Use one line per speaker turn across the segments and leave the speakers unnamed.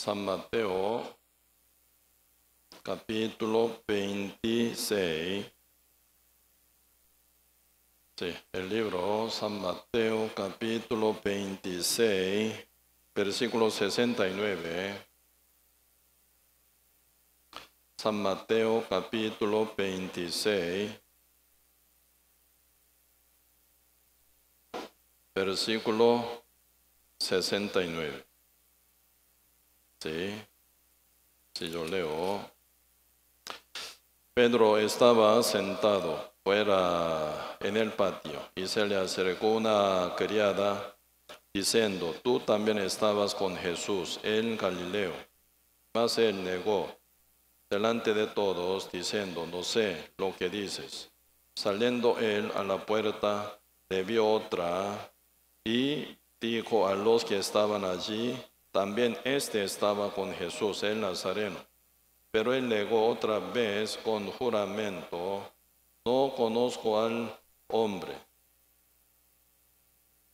San Mateo, capítulo 26. Sí, el libro San Mateo, capítulo 26, versículo 69. San Mateo, capítulo 26, versículo 69. Sí, si yo leo. Pedro estaba sentado fuera en el patio y se le acercó una criada diciendo: tú también estabas con Jesús en Galileo. Mas él negó delante de todos, diciendo: no sé lo que dices. Saliendo él a la puerta, le vio otra y dijo a los que estaban allí: también éste estaba con Jesús el Nazareno. Pero él negó otra vez con juramento: no conozco al hombre.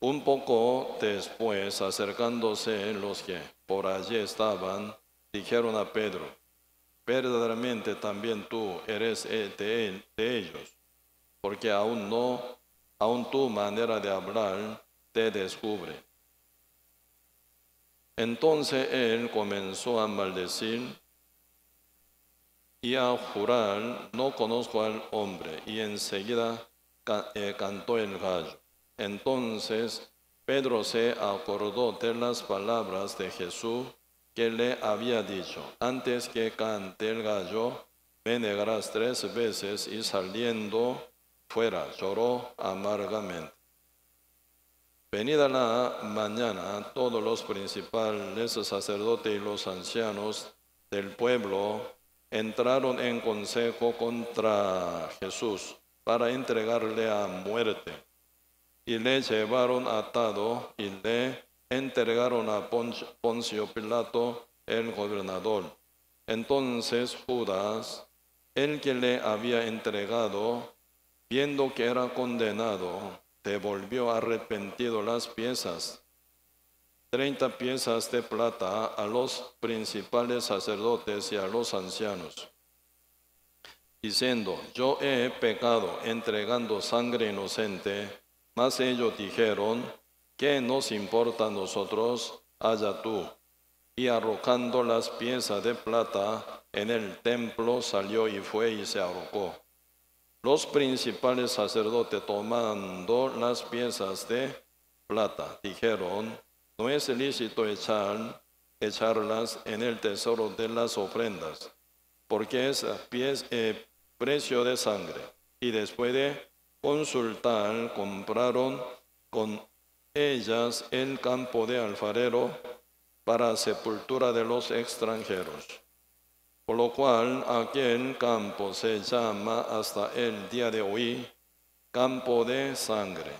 Un poco después, acercándose los que por allí estaban, dijeron a Pedro: verdaderamente también tú eres de ellos, porque aún tu manera de hablar te descubre. Entonces él comenzó a maldecir y a jurar: no conozco al hombre. Y enseguida cantó el gallo. Entonces Pedro se acordó de las palabras de Jesús que le había dicho: antes que cante el gallo, me negarás 3 veces. Y saliendo fuera, lloró amargamente. Venida la mañana, todos los principales sacerdotes y los ancianos del pueblo entraron en consejo contra Jesús para entregarle a muerte. Y le llevaron atado y le entregaron a Poncio Pilato, el gobernador. Entonces Judas, el que le había entregado, viendo que era condenado, devolvió arrepentido las piezas, 30 piezas de plata, a los principales sacerdotes y a los ancianos, diciendo: yo he pecado entregando sangre inocente. Mas ellos dijeron: ¿qué nos importa a nosotros? Allá tú. Y arrojando las piezas de plata en el templo, salió y fue y se ahorcó. Los principales sacerdotes, tomando las piezas de plata, dijeron: no es lícito echarlas en el tesoro de las ofrendas, porque es precio de sangre. Y después de consultar, compraron con ellas el campo de alfarero para sepultura de los extranjeros. Por lo cual aquel campo se llama hasta el día de hoy campo de sangre.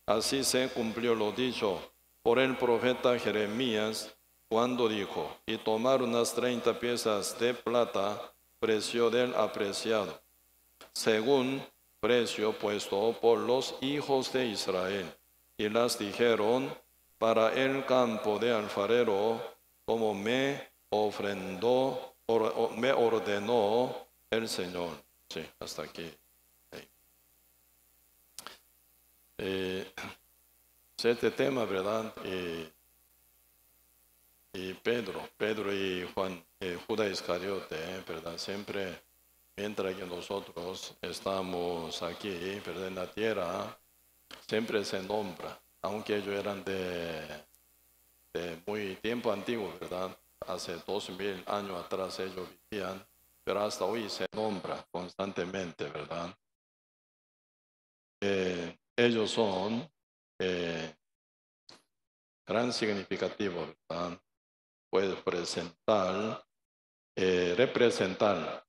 Así se cumplió lo dicho por el profeta Jeremías, cuando dijo: y tomaron las 30 piezas de plata, precio del apreciado, según precio puesto por los hijos de Israel, y las dijeron: para el campo de alfarero, como me ordenó el Señor. Sí, hasta aquí. Este tema, ¿verdad? Y Pedro y Juan, Judas Iscariote, ¿verdad? Siempre, mientras que nosotros estamos aquí, ¿verdad? En la tierra, siempre se nombra, aunque ellos eran de muy tiempo antiguo, ¿verdad? Hace 2000 años atrás ellos vivían, pero hasta hoy se nombra constantemente, ¿verdad? Ellos son gran significativo, ¿verdad? Puede representar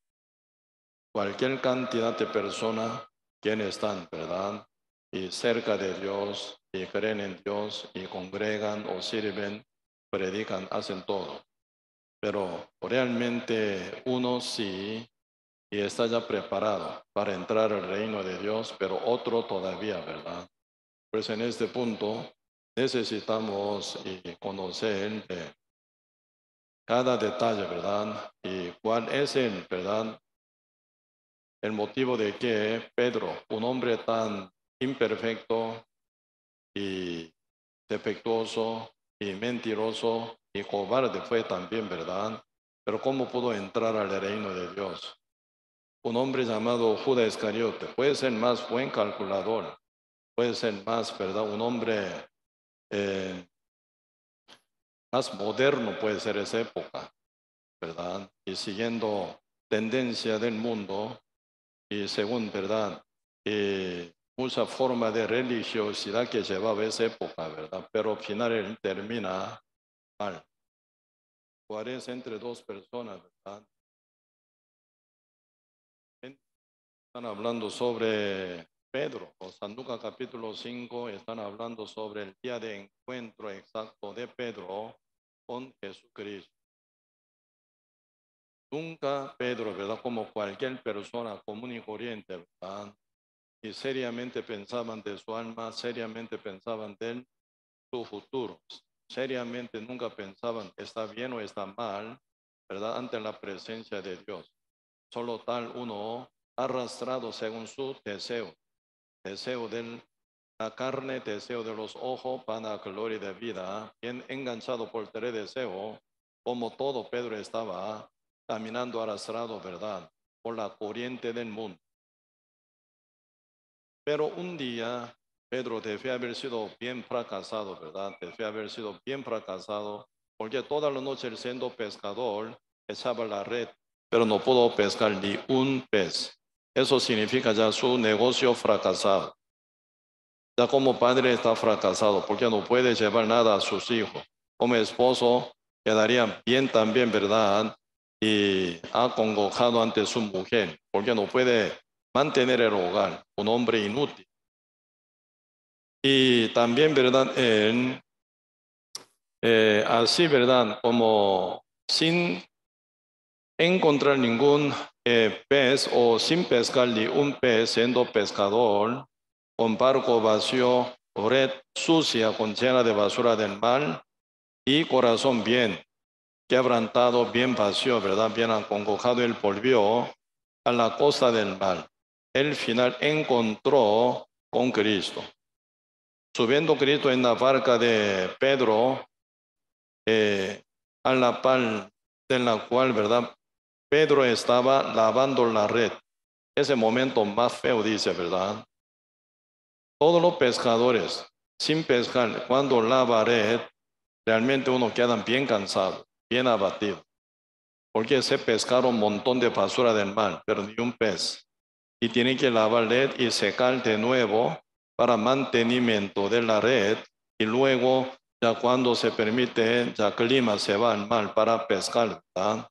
cualquier cantidad de personas que están, ¿verdad? Y cerca de Dios, y creen en Dios, y congregan o sirven, predican, hacen todo. Pero realmente uno sí, y está ya preparado para entrar al reino de Dios, pero otro todavía, ¿verdad? Pues en este punto necesitamos conocer cada detalle, ¿verdad? Y cuál es ¿verdad? El motivo de que Pedro, un hombre tan imperfecto y defectuoso y mentiroso y cobarde fue también, ¿verdad? Pero ¿cómo pudo entrar al reino de Dios? Un hombre llamado Judas Iscariote puede ser más buen calculador, puede ser más, ¿verdad? Un hombre eh, más moderno puede ser esa época, ¿verdad? Y siguiendo tendencia del mundo y según, ¿verdad? Mucha forma de religiosidad que llevaba esa época, ¿verdad? Pero al final él termina mal. Juárez entre dos personas, ¿verdad? Están hablando sobre Pedro, o San Lucas capítulo 5, están hablando sobre el día de encuentro exacto de Pedro con Jesucristo. Nunca Pedro, ¿verdad? Como cualquier persona común y corriente, ¿verdad? Y seriamente pensaban de su alma, seriamente pensaban de su futuro. Seriamente nunca pensaban, está bien o está mal, ¿verdad? Ante la presencia de Dios. Solo tal uno arrastrado según su deseo de la carne, deseo de los ojos, para gloria de vida, bien enganchado por tres deseos, como todo Pedro estaba caminando arrastrado, ¿verdad? Por la corriente del mundo. Pero un día Pedro debe haber sido bien fracasado, ¿verdad? Debe haber sido bien fracasado, porque toda la noche él siendo pescador echaba la red, pero no pudo pescar ni un pez. Eso significa ya su negocio fracasado. Ya como padre está fracasado, porque no puede llevar nada a sus hijos. Como esposo quedaría bien también, ¿verdad? Y acongojado ante su mujer, porque no puede mantener el hogar, un hombre inútil. Y también, ¿verdad? Así, ¿verdad? Como sin encontrar ningún pez o sin pescar ni un pez siendo pescador, con barco vacío, red sucia con llena de basura del mar y corazón bien quebrantado, bien vacío, ¿verdad? Bien acongojado, él volvió a la costa del mar. El final encontró con Cristo. Subiendo Cristo en la barca de Pedro, a la par de la cual, ¿verdad? Pedro estaba lavando la red. Ese momento más feo, dice, ¿verdad? Todos los pescadores, sin pescar, cuando lava red, realmente uno queda bien cansado, bien abatido. Porque se pescaron un montón de basura del mar, pero ni un pez. Y tienen que lavar red y secar de nuevo para mantenimiento de la red. Y luego, ya cuando se permite, ya clima se va al mar para pescar, ¿verdad?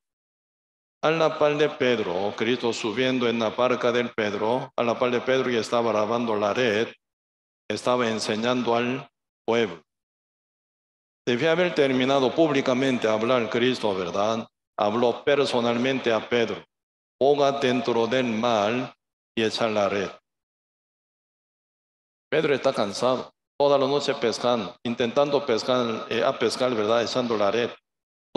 A la par de Pedro, Cristo subiendo en la barca del Pedro, a la par de Pedro que estaba lavando la red, estaba enseñando al pueblo. Debía haber terminado públicamente a hablar Cristo, ¿verdad? Habló personalmente a Pedro. Boga dentro del mar y echa la red. Pedro está cansado. Toda la noche pescando, intentando pescar, a pescar, ¿verdad? Echando la red.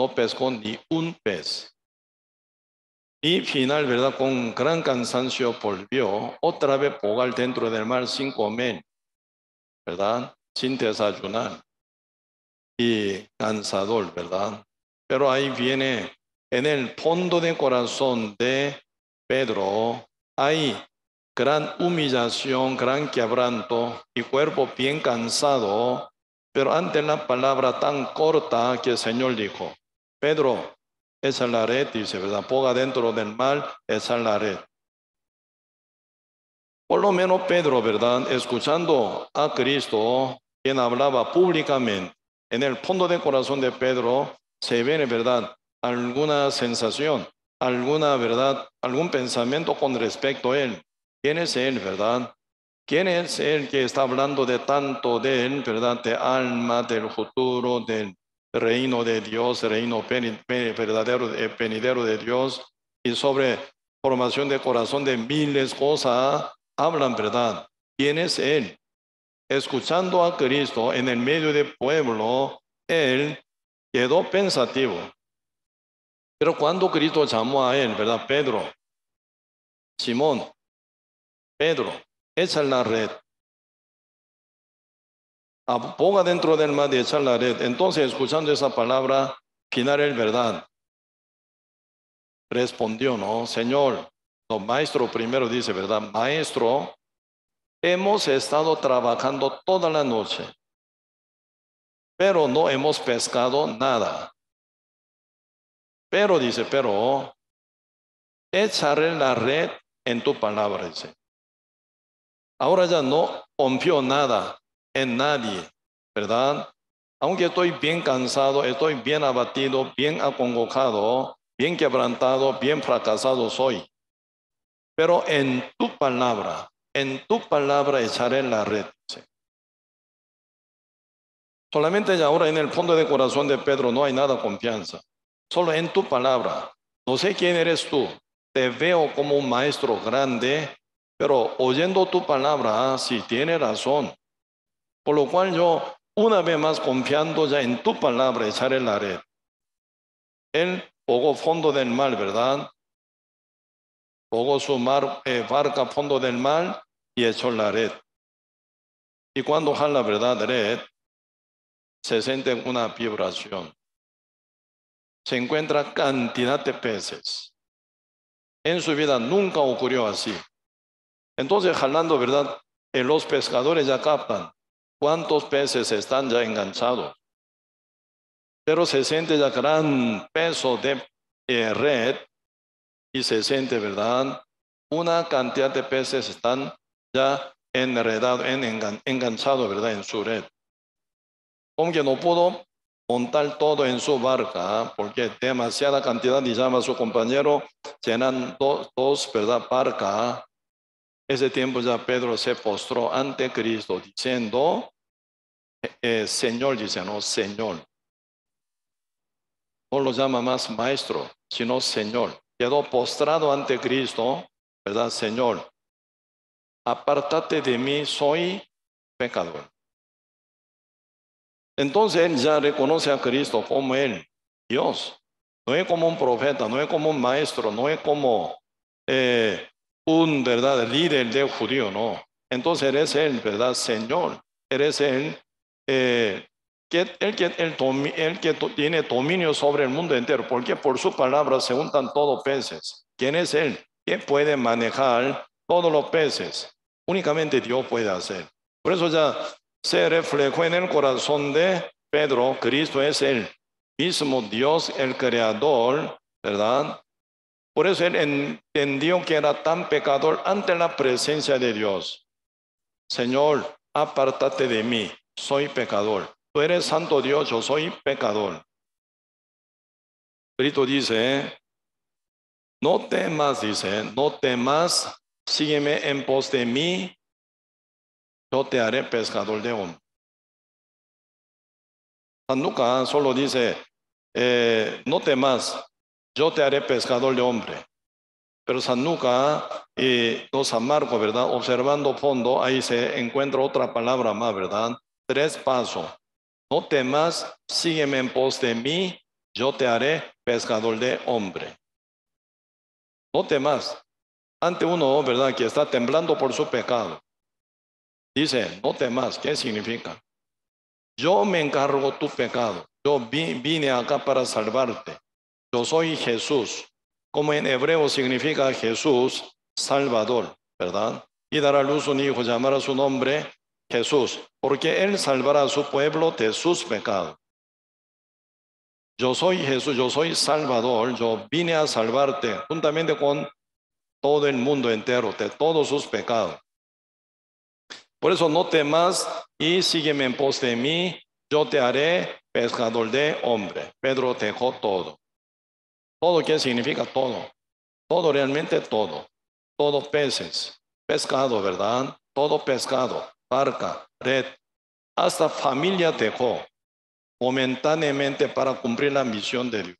No pescó ni un pez. Y final, ¿verdad? Con gran cansancio volvió otra vez bogar dentro del mar sin comer, ¿verdad? Sin desayunar. Y cansador, ¿verdad? Pero ahí viene, en el fondo del corazón de Pedro, hay gran humillación, gran quebranto y cuerpo bien cansado, pero ante la palabra tan corta que el Señor dijo, Pedro, esa es la red, dice, ¿verdad? Ponga dentro del mar, esa es la red. Por lo menos Pedro, ¿verdad? Escuchando a Cristo, quien hablaba públicamente, en el fondo del corazón de Pedro se ve, ¿verdad? Alguna sensación, alguna verdad, algún pensamiento con respecto a él. ¿Quién es él, verdad? ¿Quién es él que está hablando de tanto de él, verdad? De alma, del futuro, del reino de Dios, reino verdadero, venidero de Dios, y sobre formación de corazón de miles cosas, hablan verdad. ¿Quién es él? Escuchando a Cristo en el medio del pueblo, él quedó pensativo. Pero cuando Cristo llamó a él, ¿verdad? Pedro, Simón, Pedro, echa la red. Ponga dentro del mar y echa la red. Entonces, escuchando esa palabra, final es verdad. Respondió, no, Señor. No, maestro primero dice, ¿verdad? Maestro, hemos estado trabajando toda la noche, pero no hemos pescado nada. Pero dice, pero echaré la red en tu palabra, dice. Ahora ya no confío nada en nadie, ¿verdad? Aunque estoy bien cansado, estoy bien abatido, bien acongojado, bien quebrantado, bien fracasado soy. Pero en tu palabra echaré la red, dice. Solamente ya ahora en el fondo de corazón de Pedro no hay nada confianza. Solo en tu palabra. No sé quién eres tú. Te veo como un maestro grande, pero oyendo tu palabra, sí tiene razón. Por lo cual yo, una vez más confiando ya en tu palabra, echaré la red. Él pogó fondo del mar, ¿verdad? Pogó su barca fondo del mar y echó la red. Y cuando jala, ¿verdad? Red, se siente una vibración. Se encuentra cantidad de peces. En su vida nunca ocurrió así. Entonces, jalando, ¿verdad? Los pescadores ya captan cuántos peces están ya enganchados. Pero se siente ya gran peso de red y se siente, ¿verdad? Una cantidad de peces están ya enredados, enganchados, ¿verdad? En su red. Aunque no pudo montar todo en su barca, porque demasiada cantidad, y llama a su compañero, llenan dos, ¿verdad? Barca. Ese tiempo ya Pedro se postró ante Cristo diciendo, Señor, dice, no, Señor. No lo llama más maestro, sino Señor. Quedó postrado ante Cristo, ¿verdad, Señor? Apártate de mí, soy pecador. Entonces él ya reconoce a Cristo como él, Dios. No es como un profeta, no es como un maestro, no es como un, ¿verdad?, líder de judío, no. Entonces eres él, ¿verdad, Señor? Eres él, el que tiene dominio sobre el mundo entero, porque por su palabra se untan todos peces. ¿Quién es él? ¿Quién puede manejar todos los peces? Únicamente Dios puede hacer. Por eso ya se reflejó en el corazón de Pedro. Cristo es el mismo Dios, el creador, ¿verdad? Por eso él entendió que era tan pecador ante la presencia de Dios. Señor, apártate de mí, soy pecador. Tú eres santo Dios, yo soy pecador. Cristo dice, no temas, dice, no temas, sígueme en pos de mí, yo te haré pescador de hombres. San Lucas solo dice, no temas, yo te haré pescador de hombre. Pero San Lucas y San Marcos, ¿verdad? Observando fondo, ahí se encuentra otra palabra más, ¿verdad? 3 pasos. No temas, sígueme en pos de mí, yo te haré pescador de hombre. No temas. Ante uno, ¿verdad?, que está temblando por su pecado. Dice, no temas. ¿Qué significa? Yo me encargo tu pecado. Yo vine acá para salvarte. Yo soy Jesús. Como en hebreo significa Jesús, Salvador, ¿verdad? Y dará a luz un hijo, llamará su nombre Jesús, porque él salvará a su pueblo de sus pecados. Yo soy Jesús, yo soy Salvador, yo vine a salvarte juntamente con todo el mundo entero de todos sus pecados. Por eso no temas y sígueme en pos de mí, yo te haré pescador de hombre. Pedro dejó todo. ¿Todo qué significa todo? Todo, realmente todo. Todo peces, pescado, ¿verdad? Todo pescado, barca, red, hasta familia dejó momentáneamente para cumplir la misión de Dios.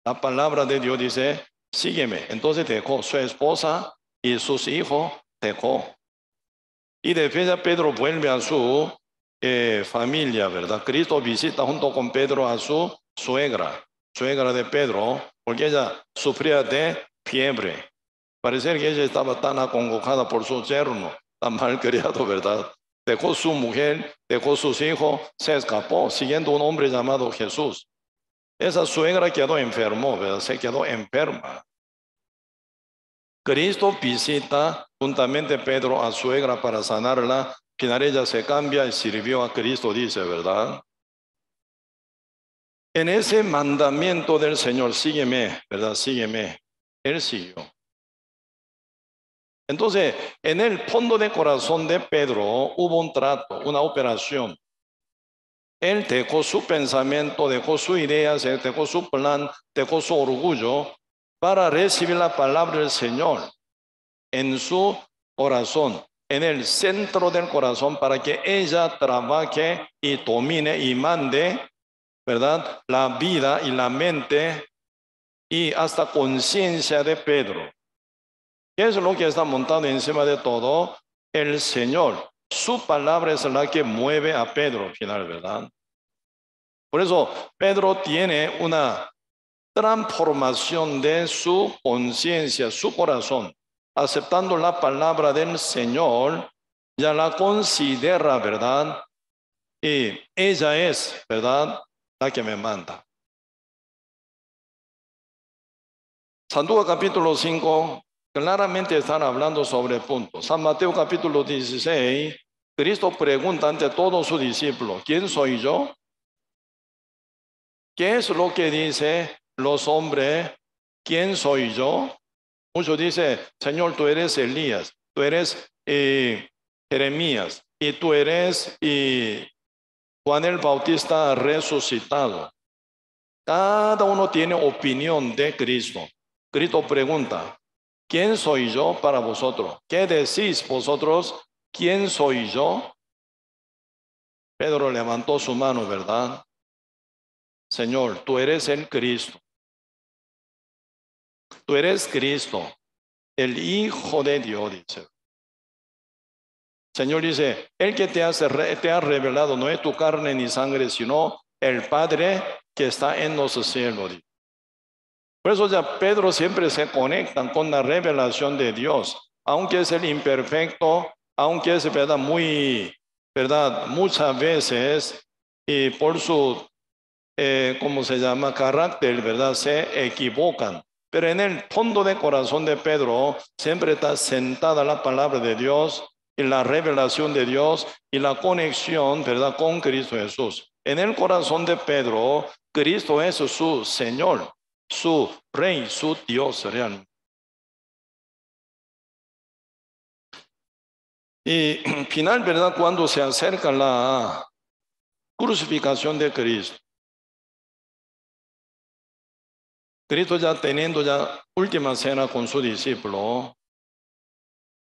La palabra de Dios dice, sígueme. Entonces dejó su esposa y sus hijos, dejó. Y después Pedro vuelve a su familia, ¿verdad? Cristo visita junto con Pedro a su suegra. suegra de Pedro, porque ella sufría de fiebre. Parecía que ella estaba tan acongojada por su yerno, tan malcriado, ¿verdad? Dejó su mujer, dejó sus hijos, se escapó siguiendo un hombre llamado Jesús. Esa suegra quedó enferma, ¿verdad? Se quedó enferma. Cristo visita juntamente Pedro a suegra para sanarla. Al final ella se cambia y sirvió a Cristo, dice, ¿verdad? En ese mandamiento del Señor, sígueme, ¿verdad? Sígueme. Él siguió. Entonces, en el fondo del corazón de Pedro hubo un trato, una operación. Él dejó su pensamiento, dejó su idea, dejó su plan, dejó su orgullo para recibir la palabra del Señor en su corazón, en el centro del corazón, para que ella trabaje y domine y mande, ¿verdad? La vida y la mente y hasta conciencia de Pedro. ¿Qué es lo que está montado encima de todo? El Señor. Su palabra es la que mueve a Pedro al final, ¿verdad? Por eso Pedro tiene una transformación de su conciencia, su corazón. Aceptando la palabra del Señor, ya la considera, ¿verdad? Y ella es, ¿verdad?, la que me manda. San Lucas capítulo 5, claramente están hablando sobre el punto. San Mateo capítulo 16, Cristo pregunta ante todos sus discípulos, ¿quién soy yo? ¿Qué es lo que dicen los hombres? ¿Quién soy yo? Muchos dicen, Señor, tú eres Elías, tú eres Jeremías, y tú eres Juan el Bautista resucitado. Cada uno tiene opinión de Cristo. Cristo pregunta, ¿quién soy yo para vosotros? ¿Qué decís vosotros? ¿Quién soy yo? Pedro levantó su mano, ¿verdad? Señor, tú eres el Cristo. Tú eres Cristo, el Hijo de Dios, dice. Señor dice, el que te ha revelado no es tu carne ni sangre, sino el Padre que está en los cielos. Por eso ya Pedro siempre se conecta con la revelación de Dios, aunque es el imperfecto, aunque es verdad verdad, muchas veces y por su, ¿cómo se llama?, carácter, verdad, se equivocan. Pero en el fondo del corazón de Pedro siempre está sentada la palabra de Dios y la revelación de Dios y la conexión, ¿verdad?, con Cristo Jesús. En el corazón de Pedro, Cristo es su Señor, su Rey, su Dios real. Y final, ¿verdad?, cuando se acerca la crucificación de Cristo, Cristo ya teniendo ya última cena con su discípulo,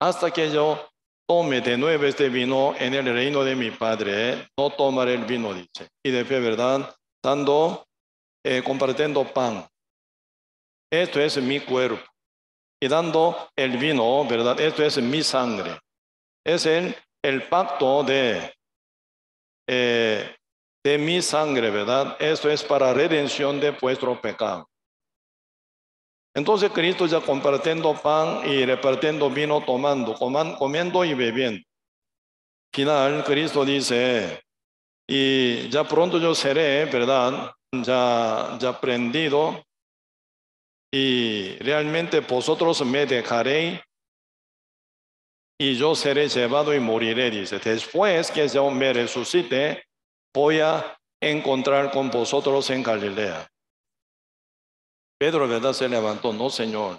hasta que yo tome de nuevo este vino en el reino de mi Padre, no tomaré el vino, dice. Y de fe, ¿verdad?, dando, compartiendo pan. Esto es mi cuerpo. Y dando el vino, ¿verdad?, esto es mi sangre. Es el pacto de mi sangre, ¿verdad? Esto es para redención de vuestro pecado. Entonces Cristo ya compartiendo pan y repartiendo vino, comiendo y bebiendo. Final, Cristo dice, y ya pronto yo seré, ¿verdad?, ya prendido, y realmente vosotros me dejaréis y yo seré llevado y moriré, dice. Después que yo me resucite, voy a encontrar con vosotros en Galilea. Pedro, ¿verdad?, se levantó, no, Señor,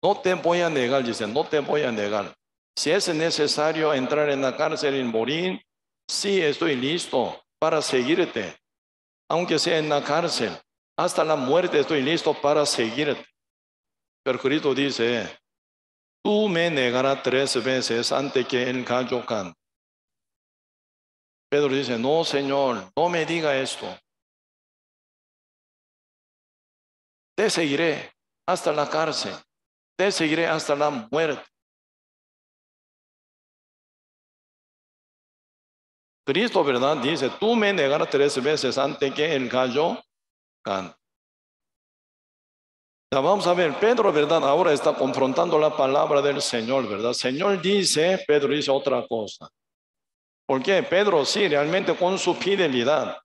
no te voy a negar, dice, no te voy a negar. Si es necesario entrar en la cárcel y morir, sí estoy listo para seguirte. Aunque sea en la cárcel, hasta la muerte estoy listo para seguirte. Pero Cristo dice, tú me negarás 3 veces antes que el gallo cante. Pedro dice, no, Señor, no me diga esto. Te seguiré hasta la cárcel. Te seguiré hasta la muerte. Cristo, ¿verdad?, dice, tú me negarás 3 veces antes que el gallo cante. Ya vamos a ver, Pedro, ¿verdad? Ahora está confrontando la palabra del Señor, ¿verdad? Señor dice, Pedro dice otra cosa. ¿Por qué? Pedro sí, realmente con su fidelidad,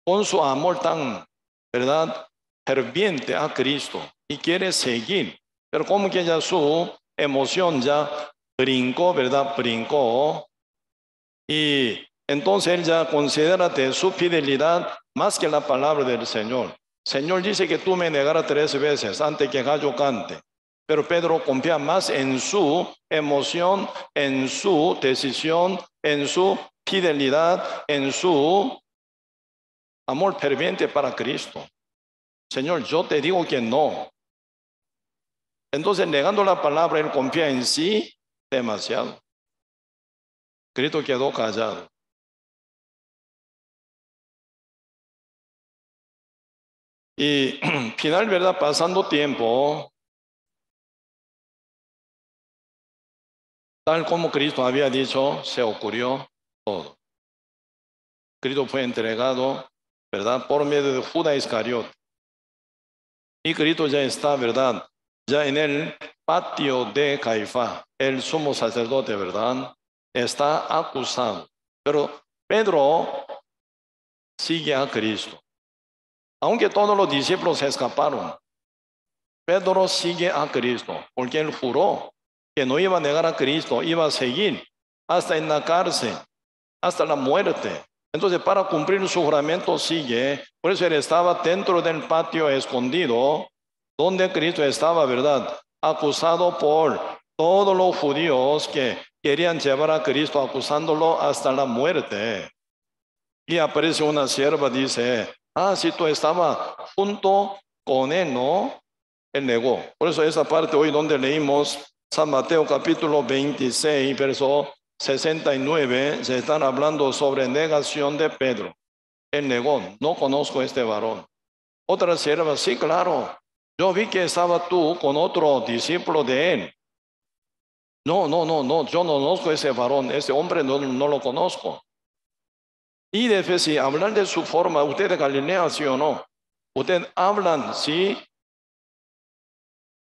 con su amor tan, ¿verdad? Ferviente a Cristo y quiere seguir. Pero como que ya su emoción ya brincó, ¿verdad? Brincó. Y entonces él ya considera de su fidelidad más que la palabra del Señor. Señor dice que tú me negarás 3 veces antes que gallo cante. Pero Pedro confía más en su emoción, en su decisión, en su fidelidad, en su amor ferviente para Cristo. Señor, yo te digo que no. Entonces, negando la palabra, él confía en sí demasiado. Cristo quedó callado. Y final, ¿verdad? Pasando tiempo, tal como Cristo había dicho, se ocurrió todo. Cristo fue entregado, ¿verdad? Por medio de Judas Iscariote. Y Cristo ya está, ¿verdad? Ya en el patio de Caifás, el sumo sacerdote, ¿verdad? Está acusado. Pero Pedro sigue a Cristo. Aunque todos los discípulos se escaparon, Pedro sigue a Cristo, porque él juró que no iba a negar a Cristo, iba a seguir hasta en la cárcel, hasta la muerte. Entonces, para cumplir su juramento sigue. Por eso él estaba dentro del patio escondido, donde Cristo estaba, ¿verdad? Acusado por todos los judíos que querían llevar a Cristo, acusándolo hasta la muerte. Y aparece una sierva, dice, si tú estabas junto con él, ¿no? Él negó. Por eso esa parte hoy donde leímos San Mateo capítulo 26, verso 69, se están hablando sobre negación de Pedro. Él negó, no conozco a este varón. Otra sierva, sí, claro, yo vi que estaba tú con otro discípulo de él. No, yo no conozco a ese varón, ese hombre no lo conozco. Y después, si hablar de su forma, usted de Galilea, sí o no, usted hablan, sí,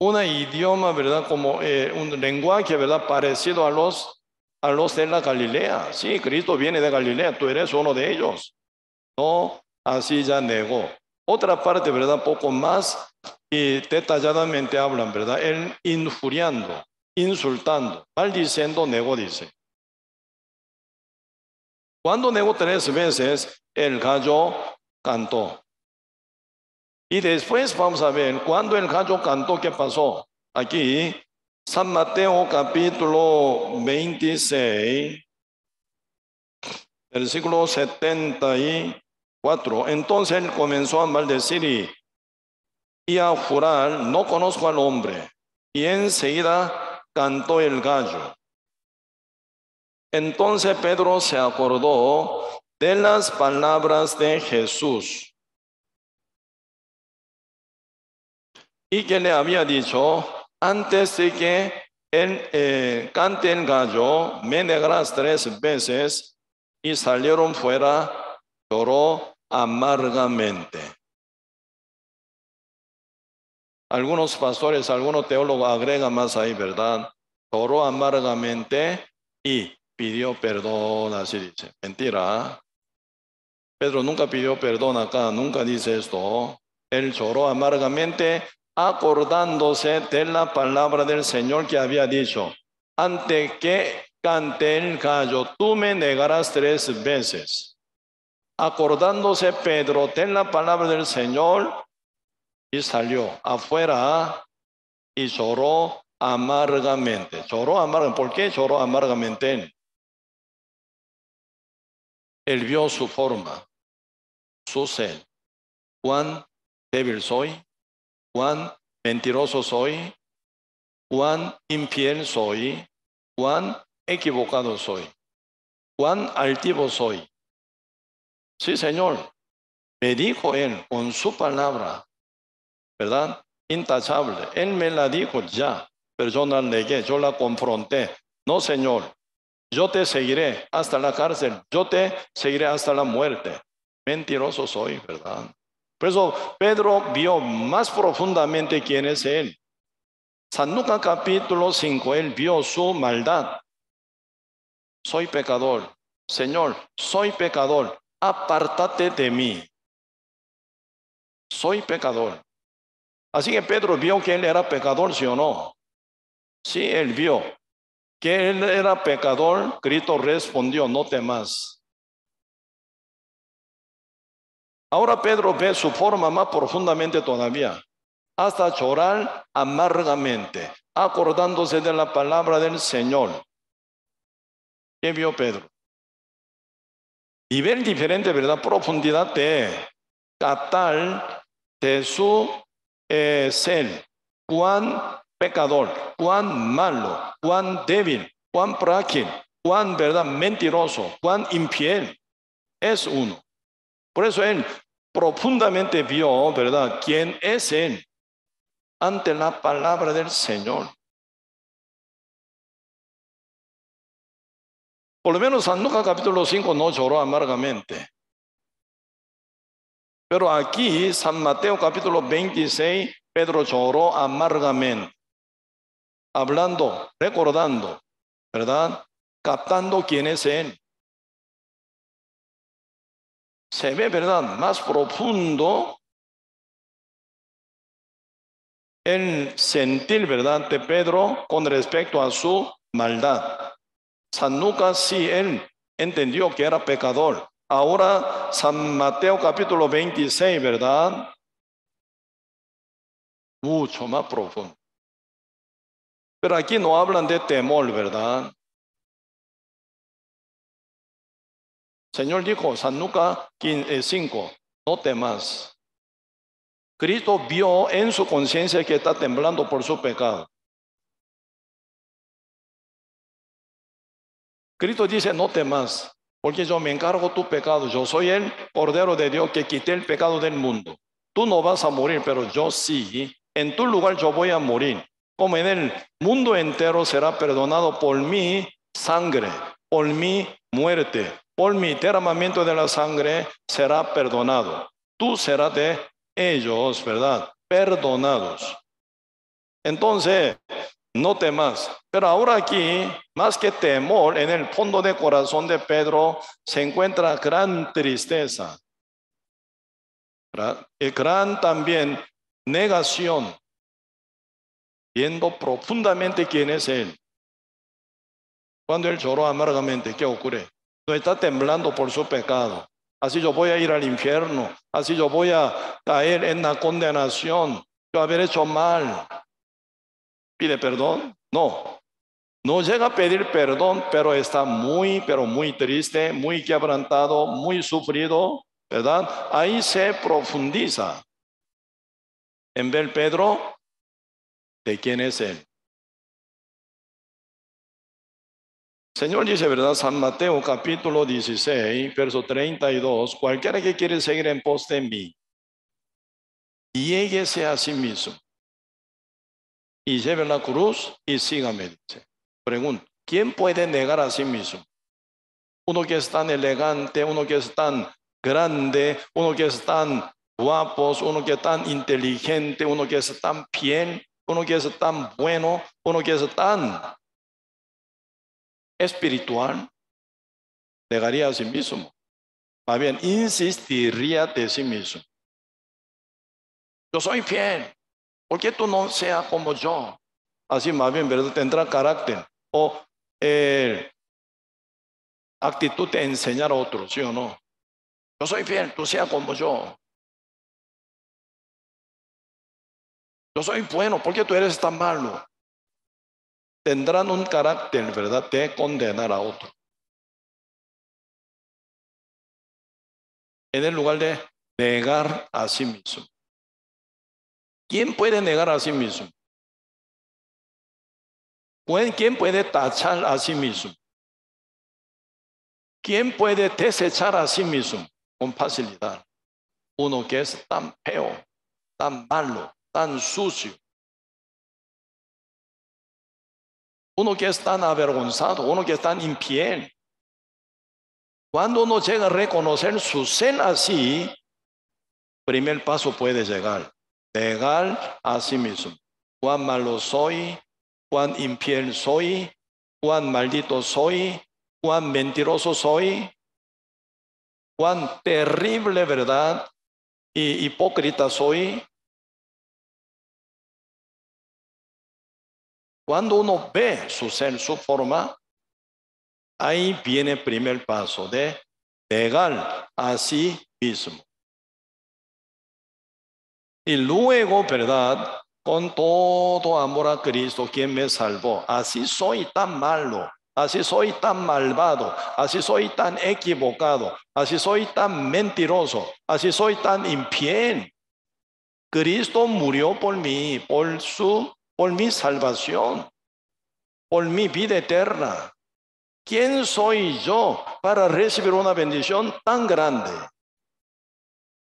un idioma, ¿verdad? Como un lenguaje, ¿verdad? Parecido a los de la Galilea. Sí, Cristo viene de Galilea, tú eres uno de ellos. No, así ya negó. Otra parte, ¿verdad? Poco más y detalladamente hablan, ¿verdad? Él injuriando, insultando, maldiciendo, negó, dice. Cuando negó 3 veces, el gallo cantó. Y después vamos a ver, cuando el gallo cantó, ¿qué pasó? Aquí, San Mateo capítulo 26, versículo 74. Entonces él comenzó a maldecir y a jurar, no conozco al hombre. Y enseguida cantó el gallo. Entonces Pedro se acordó de las palabras de Jesús y que le había dicho, antes de que él cante el gallo, me negarás 3 veces. Y salieron fuera, lloró amargamente. Algunos pastores, algunos teólogos agregan más ahí, ¿verdad? Lloró amargamente y pidió perdón, así dice. Mentira. Pedro nunca pidió perdón acá, nunca dice esto. Él lloró amargamente acordándose de la palabra del Señor que había dicho, antes que cante el gallo, tú me negarás 3 veces. Acordándose Pedro de la palabra del Señor y salió afuera y lloró amargamente. Lloró amargamente. ¿Por qué lloró amargamente? Él vio su forma, su sed. Cuán débil soy, cuán mentiroso soy, cuán infiel soy, cuán equivocado soy, cuán altivo soy. Sí, Señor, me dijo Él con su palabra, ¿verdad? Intachable. Él me la dijo ya, pero yo no la negué, yo la confronté. No, Señor, yo te seguiré hasta la cárcel, yo te seguiré hasta la muerte. Mentiroso soy, ¿verdad? Por eso Pedro vio más profundamente quién es él. San Lucas capítulo 5, él vio su maldad. Soy pecador. Señor, soy pecador. Apártate de mí. Soy pecador. Así que Pedro vio que él era pecador, ¿sí o no? Sí, él vio que él era pecador. Cristo respondió, no temas. Ahora Pedro ve su forma más profundamente todavía, hasta llorar amargamente, acordándose de la palabra del Señor. ¿Qué vio Pedro? Nivel diferente, ¿verdad? Profundidad de captar de su ser. Cuán pecador, cuán malo, cuán débil, cuán frágil, cuán, ¿verdad? Mentiroso, cuán infiel. Es uno. Por eso él profundamente vio, ¿verdad? ¿Quién es él? Ante la palabra del Señor. Por lo menos San Lucas capítulo 5 no lloró amargamente. Pero aquí, San Mateo capítulo 26, Pedro lloró amargamente. Hablando, recordando, ¿verdad? Captando quién es él. Se ve, ¿verdad? Más profundo el sentir, ¿verdad? De Pedro con respecto a su maldad. San Lucas sí, él entendió que era pecador. Ahora San Mateo capítulo 26, ¿verdad? Mucho más profundo. Pero aquí no hablan de temor, ¿verdad? Señor dijo, San Lucas 5, no temas. Cristo vio en su conciencia que está temblando por su pecado. Cristo dice, no temas, porque yo me encargo tu pecado. Yo soy el Cordero de Dios que quité el pecado del mundo. Tú no vas a morir, pero yo sí. En tu lugar yo voy a morir. Como en el mundo entero será perdonado por mi sangre, por mi muerte, por mi derramamiento de la sangre será perdonado. Tú serás de ellos, ¿verdad? Perdonados. Entonces, no temas. Pero ahora aquí, más que temor, en el fondo del corazón de Pedro se encuentra gran tristeza. Y gran también negación, viendo profundamente quién es él. Cuando él lloró amargamente, ¿qué ocurre? No está temblando por su pecado. Así yo voy a ir al infierno. Así yo voy a caer en la condenación. Yo haber hecho mal. ¿Pide perdón? No. No llega a pedir perdón, pero está muy, pero muy triste, muy quebrantado, muy sufrido, ¿verdad? Ahí se profundiza en ver Pedro de quién es él. Señor dice, ¿verdad? San Mateo capítulo 16, verso 32, cualquiera que quiere seguir en pos de mí, lléguese a sí mismo y lleve la cruz y sígame, dice. Pregunto, ¿quién puede negar a sí mismo? Uno que es tan elegante, uno que es tan grande, uno que es tan guapo, uno que es tan inteligente, uno que es tan fiel, uno que es tan bueno, uno que es tan espiritual, negaría a sí mismo. Más bien, insistiría de sí mismo. Yo soy fiel, ¿por qué tú no seas como yo? Así más bien, ¿verdad? Tendrá carácter o actitud de enseñar a otros, ¿sí o no? Yo soy fiel, tú seas como yo. Yo soy bueno, ¿por qué tú eres tan malo? Tendrán un carácter, ¿verdad?, de condenar a otro. En el lugar de negar a sí mismo. ¿Quién puede negar a sí mismo? ¿Quién puede tachar a sí mismo? ¿Quién puede desechar a sí mismo con facilidad? Uno que es tan feo, tan malo, tan sucio. Uno que es tan avergonzado, uno que es tan infiel. Cuando uno llega a reconocer su ser así, primer paso puede llegar. Negar a sí mismo. Cuán malo soy, cuán infiel soy, cuán maldito soy, cuán mentiroso soy, cuán terrible, ¿verdad? Y hipócrita soy. Cuando uno ve su ser, su forma, ahí viene el primer paso de negar a sí mismo. Y luego, ¿verdad? Con todo amor a Cristo, quien me salvó. Así soy tan malo, así soy tan malvado, así soy tan equivocado, así soy tan mentiroso, así soy tan infiel. Cristo murió por mí, por mi salvación, por mi vida eterna. ¿Quién soy yo para recibir una bendición tan grande?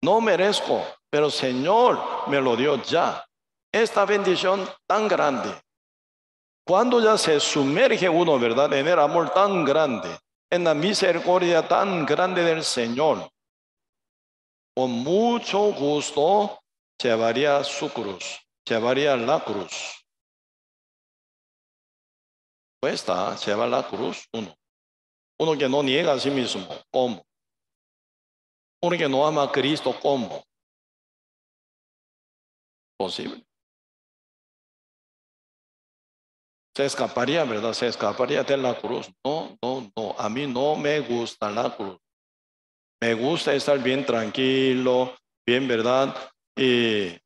No merezco, pero Señor me lo dio ya. Esta bendición tan grande. Cuando ya se sumerge uno, ¿verdad? En el amor tan grande, en la misericordia tan grande del Señor, con mucho gusto llevaría su cruz, llevaría la cruz. Cuesta llevar la cruz uno. Uno que no niega a sí mismo, ¿cómo? Uno que no ama a Cristo, ¿cómo? Posible. Se escaparía, ¿verdad? Se escaparía de la cruz. No, no, no. A mí no me gusta la cruz. Me gusta estar bien tranquilo, bien, ¿verdad? Y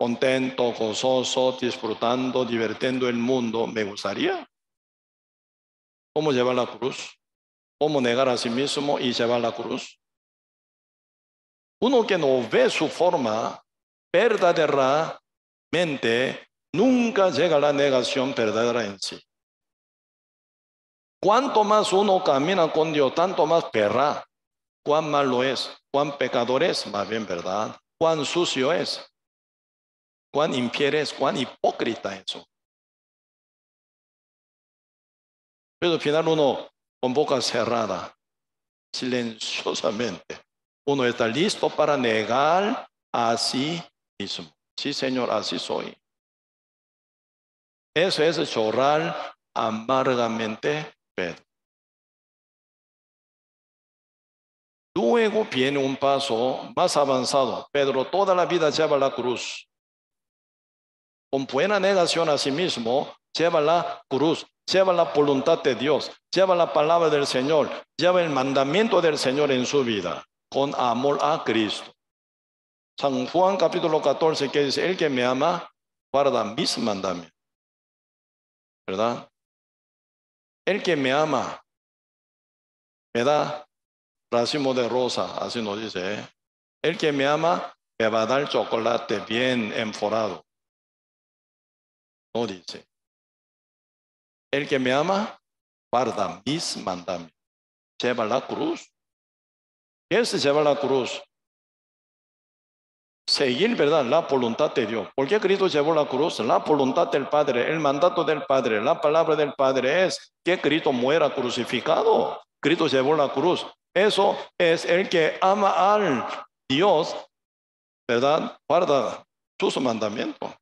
contento, gozoso, disfrutando, divirtiendo el mundo. Me gustaría. ¿Cómo llevar la cruz? ¿Cómo negar a sí mismo y llevar la cruz? Uno que no ve su forma verdaderamente, nunca llega a la negación verdadera en sí. Cuanto más uno camina con Dios, tanto más verá cuán malo es, cuán pecador es, más bien, ¿verdad? Cuán sucio es, cuán infiel es, cuán hipócrita es. Pero al final uno con boca cerrada, silenciosamente, uno está listo para negar a sí mismo. Sí, Señor, así soy. Eso es llorar amargamente, Pedro. Luego viene un paso más avanzado. Pedro toda la vida lleva la cruz. Con buena negación a sí mismo, lleva la cruz, lleva la voluntad de Dios, lleva la palabra del Señor, lleva el mandamiento del Señor en su vida, con amor a Cristo. San Juan capítulo 14 que dice, el que me ama, guarda mis mandamientos. ¿Verdad? El que me ama, me da racimo de rosa, así nos dice. El que me ama, me va a dar chocolate bien enforado. No dice. El que me ama, guarda mis mandamientos. Lleva la cruz. ¿Qué es llevar la cruz? Seguir, ¿verdad? La voluntad de Dios. ¿Por qué Cristo llevó la cruz? La voluntad del Padre, el mandato del Padre, la palabra del Padre es que Cristo muera crucificado. Cristo llevó la cruz. Eso es el que ama al Dios, ¿verdad? Guarda sus mandamientos.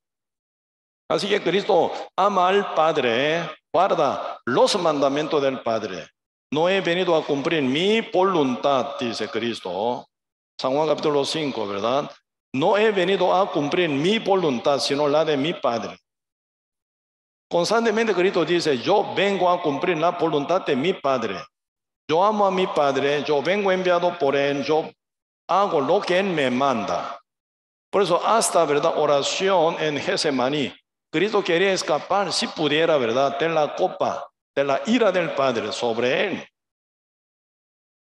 Así que Cristo ama al Padre, guarda los mandamientos del Padre. No he venido a cumplir mi voluntad, dice Cristo. San Juan capítulo 5, ¿verdad? No he venido a cumplir mi voluntad, sino la de mi Padre. Constantemente Cristo dice, yo vengo a cumplir la voluntad de mi Padre. Yo amo a mi Padre, yo vengo enviado por Él, yo hago lo que Él me manda. Por eso hasta, ¿verdad? Oración en Getsemaní. Cristo quería escapar, si pudiera, ¿verdad? De la copa, de la ira del Padre sobre Él.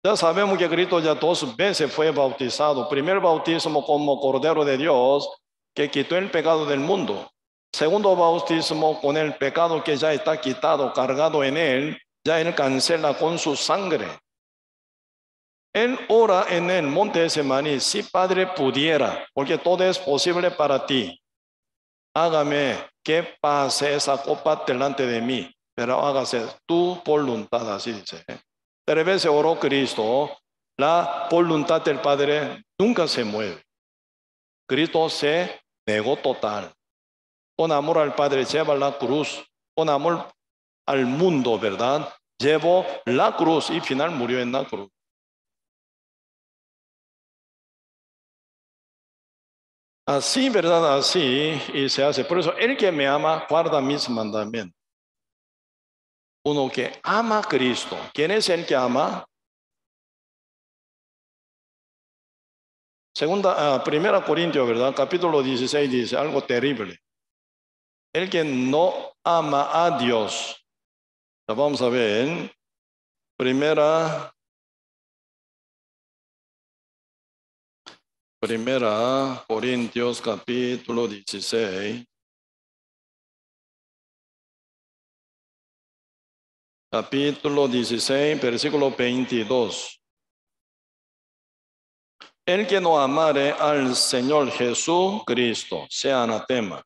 Ya sabemos que Cristo ya 2 veces fue bautizado. Primer bautismo como Cordero de Dios, que quitó el pecado del mundo. Segundo bautismo con el pecado que ya está quitado, cargado en Él, ya Él cancela con su sangre. Él ora en el monte de Semaní, si Padre pudiera, porque todo es posible para ti. Hágame que pase esa copa delante de mí, pero hágase tu voluntad, así dice. 3 veces oró Cristo, la voluntad del Padre nunca se mueve. Cristo se negó total. Con amor al Padre lleva la cruz. Con amor al mundo, ¿verdad? Llevó la cruz y al final murió en la cruz. Así, ¿verdad? Así y se hace. Por eso, el que me ama, guarda mis mandamientos. Uno que ama a Cristo. ¿Quién es el que ama? Primera Corintios, ¿verdad? Capítulo 16 dice algo terrible. El que no ama a Dios. Vamos a ver. Primera Corintios, capítulo 16. Capítulo 16, versículo 22. El que no amare al Señor Jesucristo, sea anatema.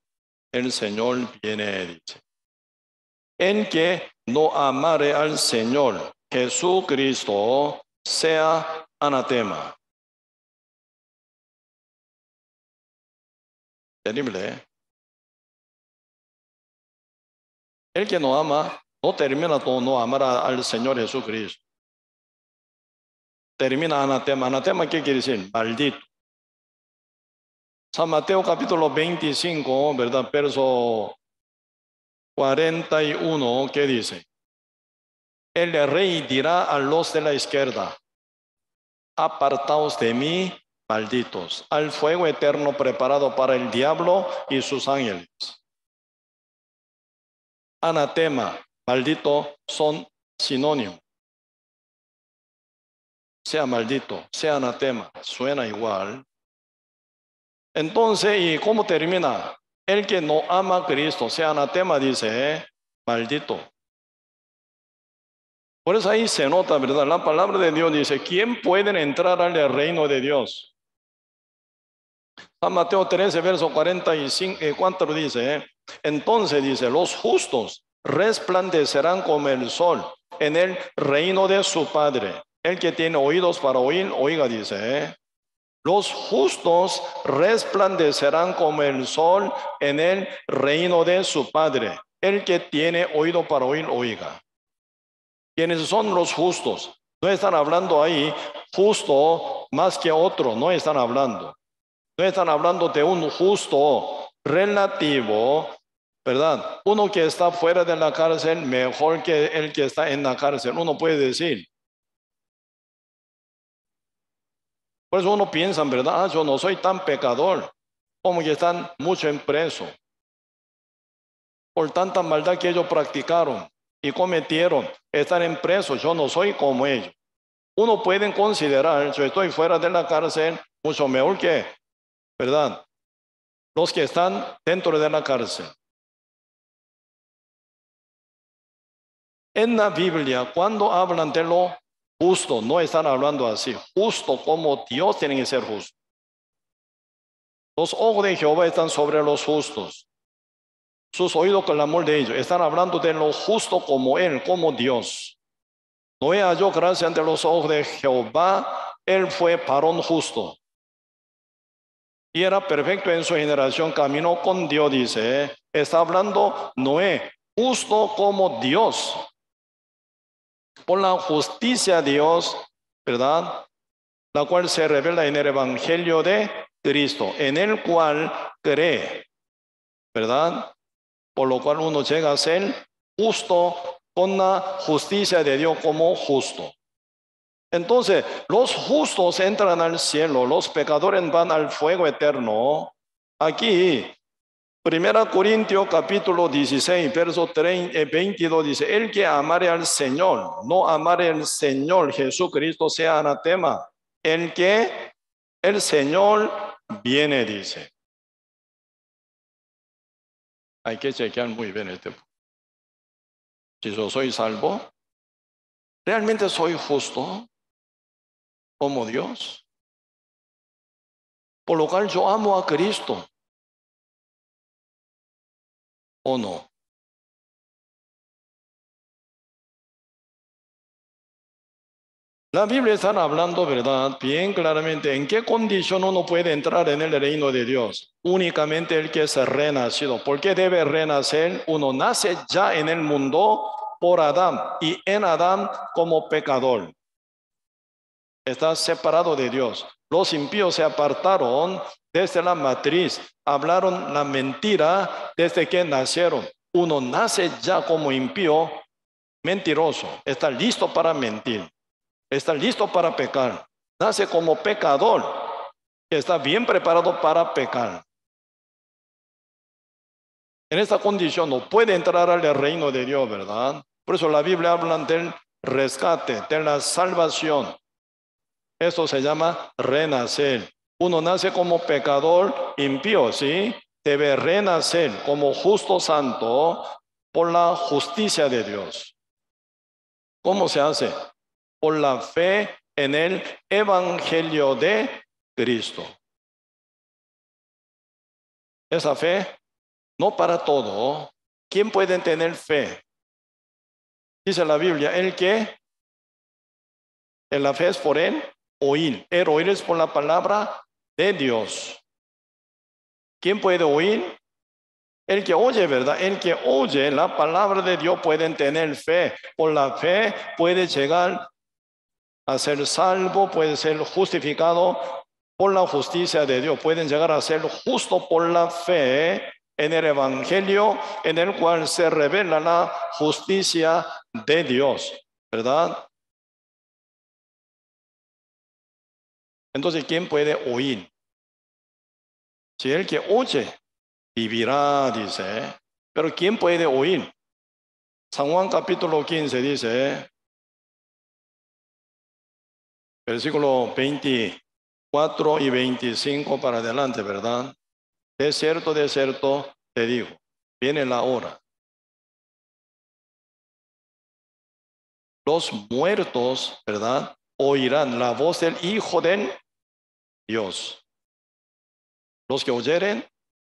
El Señor viene, dice. El que no amare al Señor Jesucristo, sea anatema. Terrible, ¿eh? El que no ama, no termina con no amar al Señor Jesucristo. Termina anatema. Anatema, ¿qué quiere decir? Maldito. San Mateo capítulo 25, ¿verdad? Verso 41, ¿qué dice? El rey dirá a los de la izquierda: apartaos de mí, malditos, al fuego eterno preparado para el diablo y sus ángeles. Anatema, maldito, son sinónimos. Sea maldito, sea anatema, suena igual. Entonces, ¿y cómo termina? El que no ama a Cristo, sea anatema, dice, maldito. Por eso ahí se nota, ¿verdad? La palabra de Dios dice: ¿quién puede entrar al reino de Dios? San Mateo 13, verso 45, ¿cuánto lo dice? Entonces dice: los justos resplandecerán como el sol en el reino de su Padre. El que tiene oídos para oír, oiga, dice. Los justos resplandecerán como el sol en el reino de su Padre. El que tiene oído para oír, oiga. ¿Quiénes son los justos? No están hablando ahí justo más que otro, no están hablando. No están hablando de un justo relativo, ¿verdad? Uno que está fuera de la cárcel mejor que el que está en la cárcel. Uno puede decir. Por eso uno piensa, ¿verdad? Yo no soy tan pecador, como que están mucho en preso por tanta maldad que ellos practicaron y cometieron. Están en preso, yo no soy como ellos. Uno puede considerar: yo estoy fuera de la cárcel mucho mejor que, ¿verdad?, los que están dentro de la cárcel. En la Biblia, cuando hablan de lo justo, no están hablando así. Justo como Dios tiene que ser justo. Los ojos de Jehová están sobre los justos. Sus oídos con el amor de ellos. Están hablando de lo justo como Él, como Dios. No halló gracia ante los ojos de Jehová. Él fue varón justo. Y era perfecto en su generación. Caminó con Dios, dice. Está hablando Noé, justo como Dios. Por la justicia de Dios, ¿verdad?, la cual se revela en el Evangelio de Cristo, en el cual cree, ¿verdad? Por lo cual uno llega a ser justo con la justicia de Dios como justo. Entonces, los justos entran al cielo, los pecadores van al fuego eterno. Aquí, Primera Corintios capítulo 16, verso 22 dice: el que amare al Señor, no amare al Señor Jesucristo, sea anatema. El Señor viene, dice. Hay que chequear muy bien este. Si yo soy salvo, ¿realmente soy justo como Dios? Por lo cual yo amo a Cristo, ¿o no? La Biblia está hablando, ¿verdad? Bien claramente en qué condición uno puede entrar en el reino de Dios. Únicamente el que es renacido. ¿Por qué debe renacer? Uno nace ya en el mundo por Adán y en Adán como pecador. Está separado de Dios. Los impíos se apartaron desde la matriz, hablaron la mentira desde que nacieron. Uno nace ya como impío, mentiroso, está listo para mentir, está listo para pecar. Nace como pecador, está bien preparado para pecar. En esta condición no puede entrar al reino de Dios, ¿verdad? Por eso la Biblia habla del rescate, de la salvación. Eso se llama renacer. Uno nace como pecador impío, ¿sí? Debe renacer como justo santo por la justicia de Dios. ¿Cómo se hace? Por la fe en el Evangelio de Cristo. Esa fe, no para todo. ¿Quién puede tener fe? Dice la Biblia, el que en la fe es por él oír. El oír es por la palabra de Dios. ¿Quién puede oír? El que oye, ¿verdad? El que oye la palabra de Dios puede tener fe. Por la fe puede llegar a ser salvo, puede ser justificado por la justicia de Dios. Pueden llegar a ser justo por la fe en el Evangelio, en el cual se revela la justicia de Dios, ¿verdad? Entonces, ¿quién puede oír? Si el que oye, vivirá, dice. Pero ¿quién puede oír? San Juan capítulo 15 dice, versículo 24 y 25 para adelante, ¿verdad? De cierto, te digo, viene la hora. Los muertos, ¿verdad? Oirán la voz del Hijo de Dios. Los que oyeren,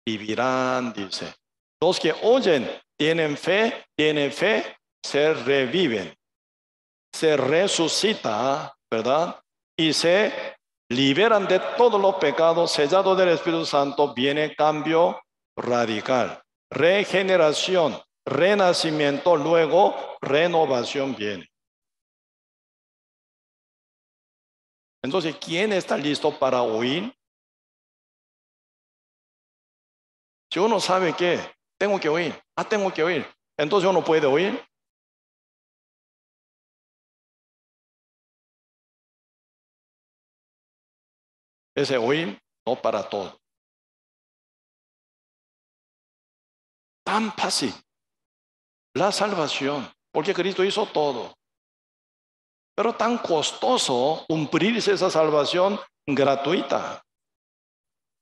vivirán, dice. Los que oyen, tienen fe, se reviven, se resucita, ¿verdad? Y se liberan de todos los pecados, sellado del Espíritu Santo, viene cambio radical, regeneración, renacimiento, luego renovación viene. Entonces, ¿quién está listo para oír? Si uno sabe que tengo que oír, tengo que oír, entonces uno puede oír. Ese oír no para todo. Tan fácil la salvación, porque Cristo hizo todo. Pero tan costoso cumplirse esa salvación gratuita.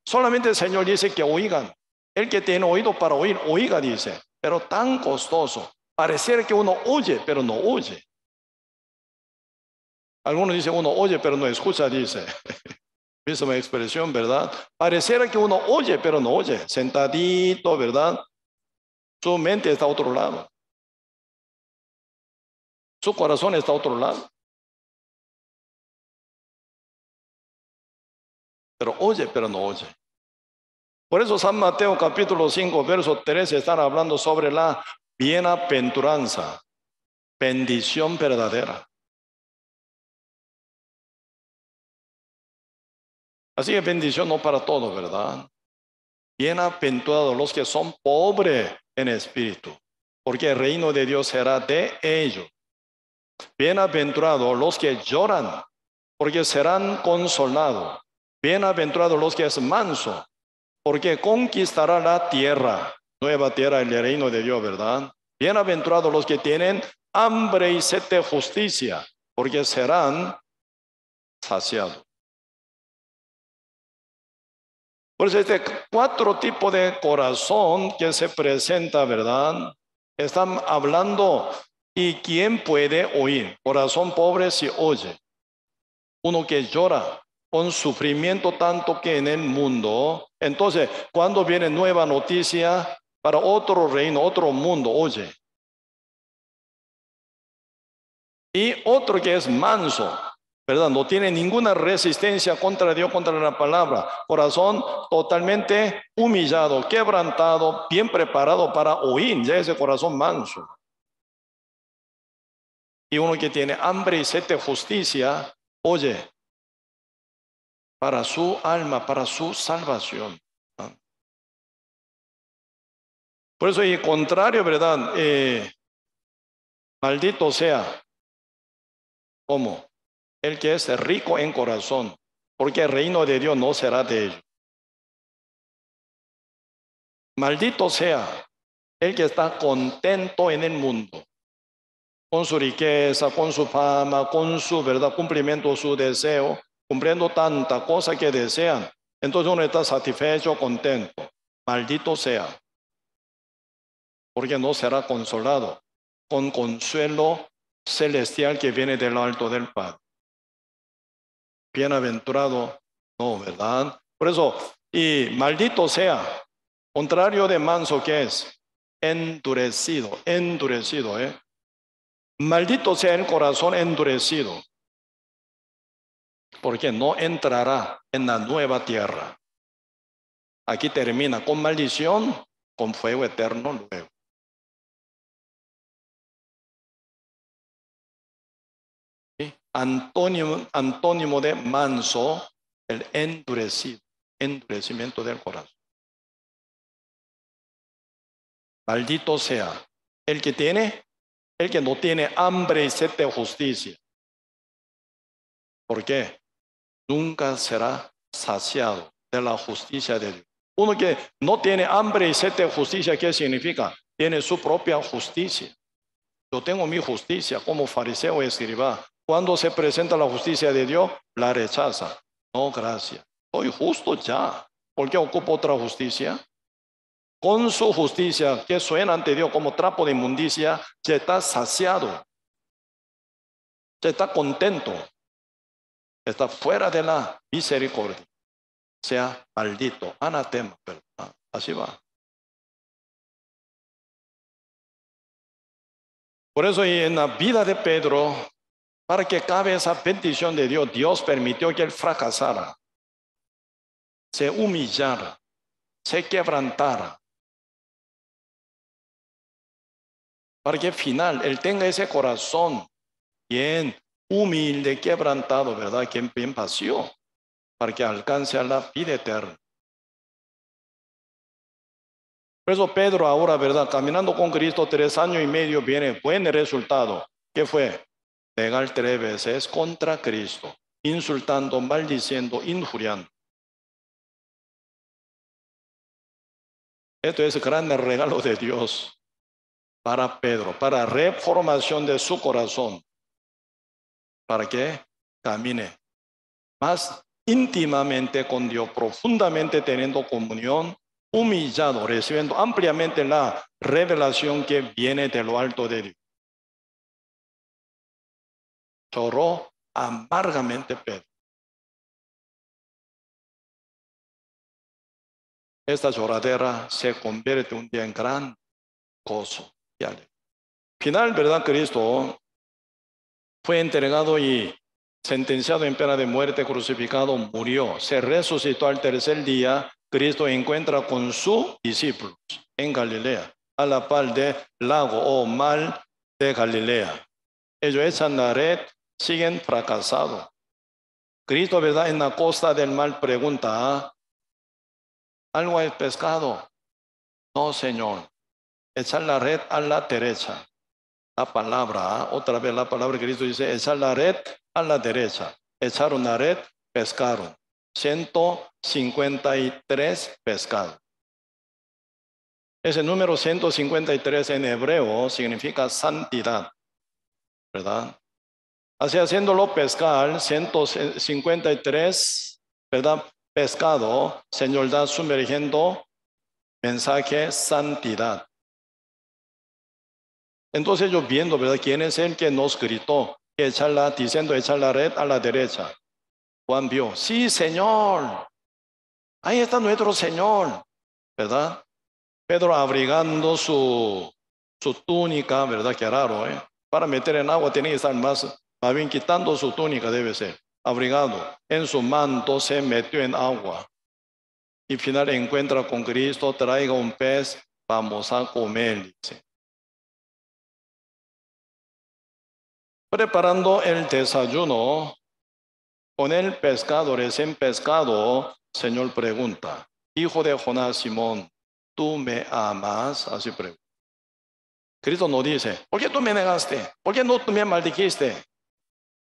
Solamente el Señor dice que oigan. El que tiene oído para oír, oiga, dice. Pero tan costoso. Pareciera que uno oye, pero no oye. Algunos dicen uno oye, pero no escucha, dice. Misma expresión, ¿verdad? Pareciera que uno oye, pero no oye. Sentadito, ¿verdad? Su mente está a otro lado. Su corazón está a otro lado. Pero oye, pero no oye. Por eso San Mateo capítulo 5, verso 13 están hablando sobre la bienaventuranza, bendición verdadera. Así que bendición no para todos, ¿verdad? Bienaventurados los que son pobres en espíritu, porque el reino de Dios será de ellos. Bienaventurados los que lloran, porque serán consolados. Bienaventurados los que es manso, porque conquistará la tierra, nueva tierra, el reino de Dios, ¿verdad? Bienaventurados los que tienen hambre y sed de justicia, porque serán saciados. Por eso este 4 tipos de corazón que se presenta, ¿verdad? Están hablando, ¿y quién puede oír? Corazón pobre si oye. Uno que llora con sufrimiento tanto que en el mundo. Entonces, cuando viene nueva noticia para otro reino, otro mundo, oye. Y otro que es manso, ¿verdad? No tiene ninguna resistencia contra Dios, contra la palabra. Corazón totalmente humillado, quebrantado, bien preparado para oír, ya ese corazón manso. Y uno que tiene hambre y sed de justicia, oye, para su alma, para su salvación. ¿No? Por eso, y contrario, ¿verdad? Maldito sea, ¿cómo? El que es rico en corazón, porque el reino de Dios no será de ellos. Maldito sea el que está contento en el mundo, con su riqueza, con su fama, con su verdad, cumplimiento, su deseo, cumpliendo tanta cosa que desean. Entonces uno está satisfecho, contento. Maldito sea, porque no será consolado con consuelo celestial que viene del alto del Padre. Bienaventurado, no, ¿verdad? Por eso, y maldito sea, contrario de manso, que es endurecido, endurecido, ¿eh? Maldito sea el corazón endurecido, porque no entrará en la nueva tierra. Aquí termina con maldición, con fuego eterno luego. ¿Sí? Antónimo de manso, el endurecido, endurecimiento del corazón. Maldito sea el que no tiene hambre y sed de justicia. ¿Por qué? Nunca será saciado de la justicia de Dios. Uno que no tiene hambre y sed de justicia, ¿qué significa? Tiene su propia justicia. Yo tengo mi justicia como fariseo y escriba. Cuando se presenta la justicia de Dios, la rechaza. No, gracias. Soy justo ya. ¿Por qué ocupo otra justicia? Con su justicia, que suena ante Dios como trapo de inmundicia, se está saciado. Se está contento. Está fuera de la misericordia. Sea maldito, anatema, ¿verdad? Así va. Por eso y en la vida de Pedro, para que cabe esa bendición de Dios, Dios permitió que él fracasara, se humillara, se quebrantara, para que al final él tenga ese corazón bien humilde, quebrantado, ¿verdad? Que bien pasió, para que alcance a la vida eterna. Por eso Pedro ahora, ¿verdad? Caminando con Cristo 3 años y medio, viene buen resultado. ¿Qué fue? Pegar 3 veces contra Cristo, insultando, maldiciendo, injuriando. Esto es el gran regalo de Dios para Pedro, para reformación de su corazón, para que camine más íntimamente con Dios, profundamente teniendo comunión, humillado, recibiendo ampliamente la revelación que viene de lo alto de Dios. Lloró amargamente Pedro. Esta lloradera se convierte un día en gran gozo y alegría. Final, ¿verdad? Cristo fue entregado y sentenciado en pena de muerte, crucificado, murió. Se resucitó al tercer día. Cristo encuentra con sus discípulos en Galilea, a la par del lago o mar de Galilea. Ellos echan la red, siguen fracasados. Cristo, ¿verdad? En la costa del mar pregunta, ¿algo hay pescado? No, Señor. Echar la red a la derecha. La palabra, otra vez la palabra que Cristo dice, echar la red a la derecha. Echaron la red, pescaron. 153 pescados. Ese número 153 en hebreo significa santidad, ¿verdad? Así haciéndolo pescar, 153, ¿verdad? Pescado, Señor da sumergiendo mensaje santidad. Entonces ellos viendo, ¿verdad? ¿Quién es el que nos gritó? Diciendo echar la red a la derecha. Juan vio, sí, Señor. Ahí está nuestro Señor, ¿verdad? Pedro abrigando su túnica, ¿verdad? Qué raro, ¿eh? Para meter en agua tiene que estar más más bien quitando su túnica debe ser, abrigado, en su manto se metió en agua. Y final encuentra con Cristo, traiga un pez, vamos a comer, dice. Preparando el desayuno, con el pescado, recién pescado, Señor pregunta, hijo de Jonás, Simón, ¿tú me amas? Así pregunta. Cristo no dice, ¿por qué tú me negaste? ¿Por qué no tú me maldijiste?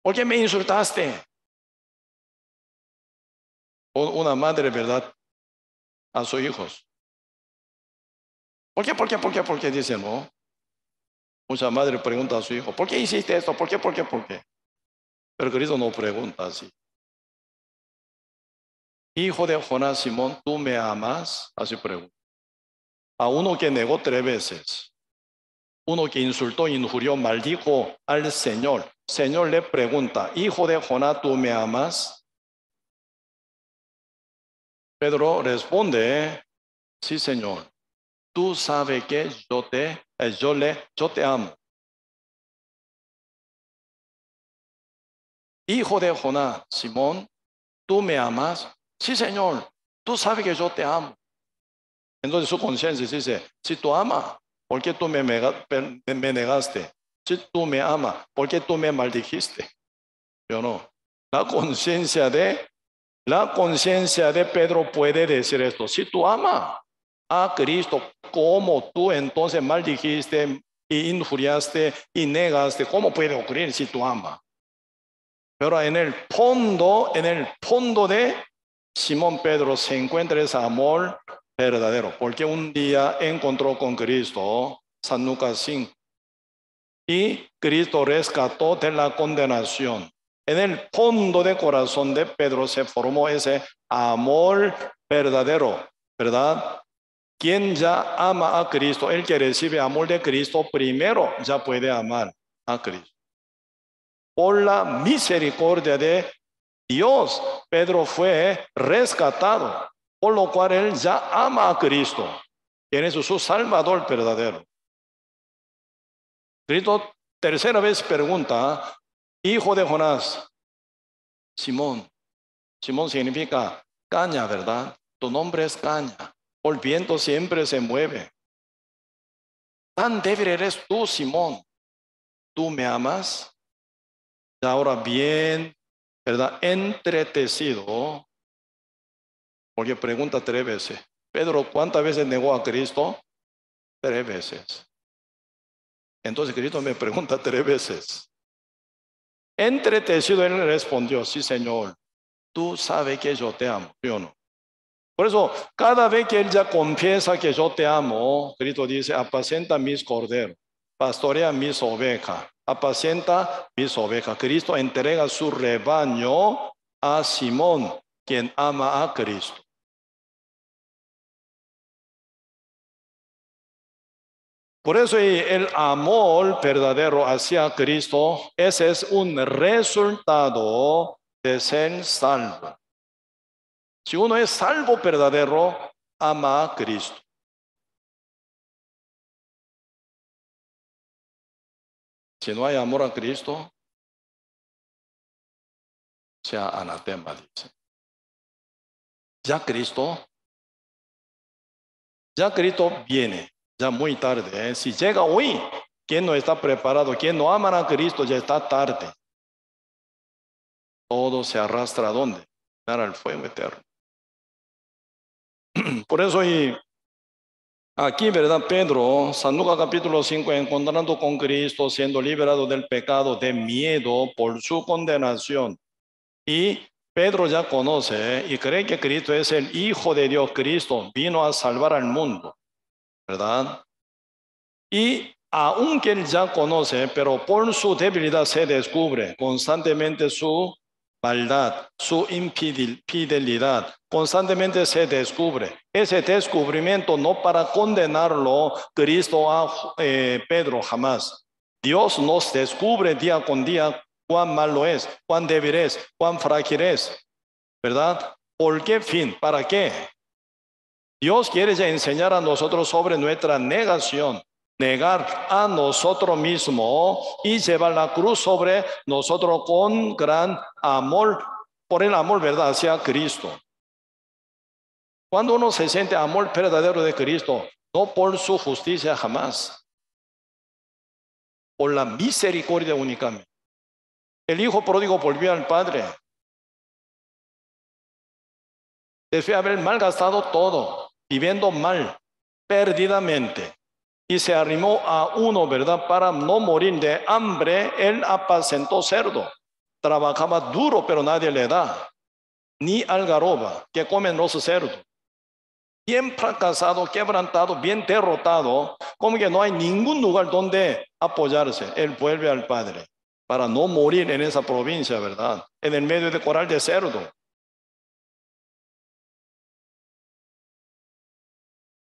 ¿Por qué me insultaste? Una madre, ¿verdad? A sus hijos. ¿Por qué? ¿Por qué? ¿Por qué? ¿Por qué? Dice, no. Mucha madre pregunta a su hijo, ¿por qué hiciste esto? ¿Por qué? ¿Por qué? ¿Por qué? Pero Cristo no pregunta así. Hijo de Jonás, Simón, ¿tú me amas? Así pregunta. A uno que negó 3 veces. Uno que insultó, injurió, maldijo al Señor. Señor le pregunta, hijo de Jonás, ¿tú me amas? Pedro responde, sí, Señor. Tú sabes que yo te amo. Hijo de Jonás, Simón, ¿tú me amas? Sí, Señor. Tú sabes que yo te amo. Entonces su conciencia dice, si tú amas, ¿por qué tú me negaste? Si tú me amas, ¿por qué tú me maldijiste? Yo no. La conciencia de Pedro puede decir esto. Si tú amas a Cristo, ¿cómo tú entonces maldijiste y injuriaste y negaste? ¿Cómo puede ocurrir si tú amas? Pero en el fondo de Simón Pedro se encuentra ese amor verdadero, porque un día encontró con Cristo, San Lucas 5, y Cristo rescató de la condenación. En el fondo del corazón de Pedro se formó ese amor verdadero, ¿verdad? Quien ya ama a Cristo, el que recibe amor de Cristo, primero ya puede amar a Cristo. Por la misericordia de Dios, Pedro fue rescatado, por lo cual él ya ama a Cristo, quien es su Salvador verdadero. Cristo tercera vez pregunta, hijo de Jonás, Simón. Simón significa caña, ¿verdad? Tu nombre es caña. Por viento siempre se mueve. Tan débil eres tú, Simón. ¿Tú me amas? Y ahora bien, ¿verdad? Entretecido, porque pregunta 3 veces. Pedro, ¿cuántas veces negó a Cristo? 3 veces. Entonces Cristo me pregunta 3 veces. Entretecido, él respondió, sí, Señor, tú sabes que yo te amo, ¿sí o no? Por eso, cada vez que él ya confiesa que yo te amo, Cristo dice, apacienta mis corderos, pastorea mis ovejas, apacienta mis ovejas. Cristo entrega su rebaño a Simón, quien ama a Cristo. Por eso el amor verdadero hacia Cristo, ese es un resultado de ser salvo. Si uno es salvo verdadero, ama a Cristo. Si no hay amor a Cristo, sea anatema, dice. Ya Cristo viene, ya muy tarde. Si llega hoy, ¿quién no está preparado? ¿Quién no ama a Cristo? Ya está tarde. Todo se arrastra ¿a dónde? Para el fuego eterno. Por eso aquí, ¿verdad? Pedro, San Lucas capítulo 5, encontrando con Cristo, siendo liberado del pecado, de miedo por su condenación. Y Pedro ya conoce y cree que Cristo es el Hijo de Dios. Cristo vino a salvar al mundo, ¿verdad? Y aunque él ya conoce, pero por su debilidad se descubre constantemente su maldad, su infidelidad, constantemente se descubre. Ese descubrimiento no para condenarlo Cristo a Pedro jamás. Dios nos descubre día con día cuán malo es, cuán débil es, cuán frágil es, ¿verdad? ¿Por qué fin? ¿Para qué? Dios quiere ya enseñar a nosotros sobre nuestra negación. negar a nosotros mismos y llevar la cruz sobre nosotros con gran amor, por el amor, ¿verdad?, hacia Cristo. Cuando uno se siente amor verdadero de Cristo, no por su justicia jamás, por la misericordia únicamente. El hijo pródigo volvió al padre. Después de haber malgastado todo, viviendo mal, perdidamente. Y se arrimó a uno, ¿verdad?, para no morir de hambre. Él apacentó cerdo. Trabajaba duro, pero nadie le da. Ni algarroba, que comen los cerdos. Bien fracasado, quebrantado, bien derrotado, como que no hay ningún lugar donde apoyarse. Él vuelve al Padre para no morir en esa provincia, ¿verdad?, en el medio de corral de cerdo.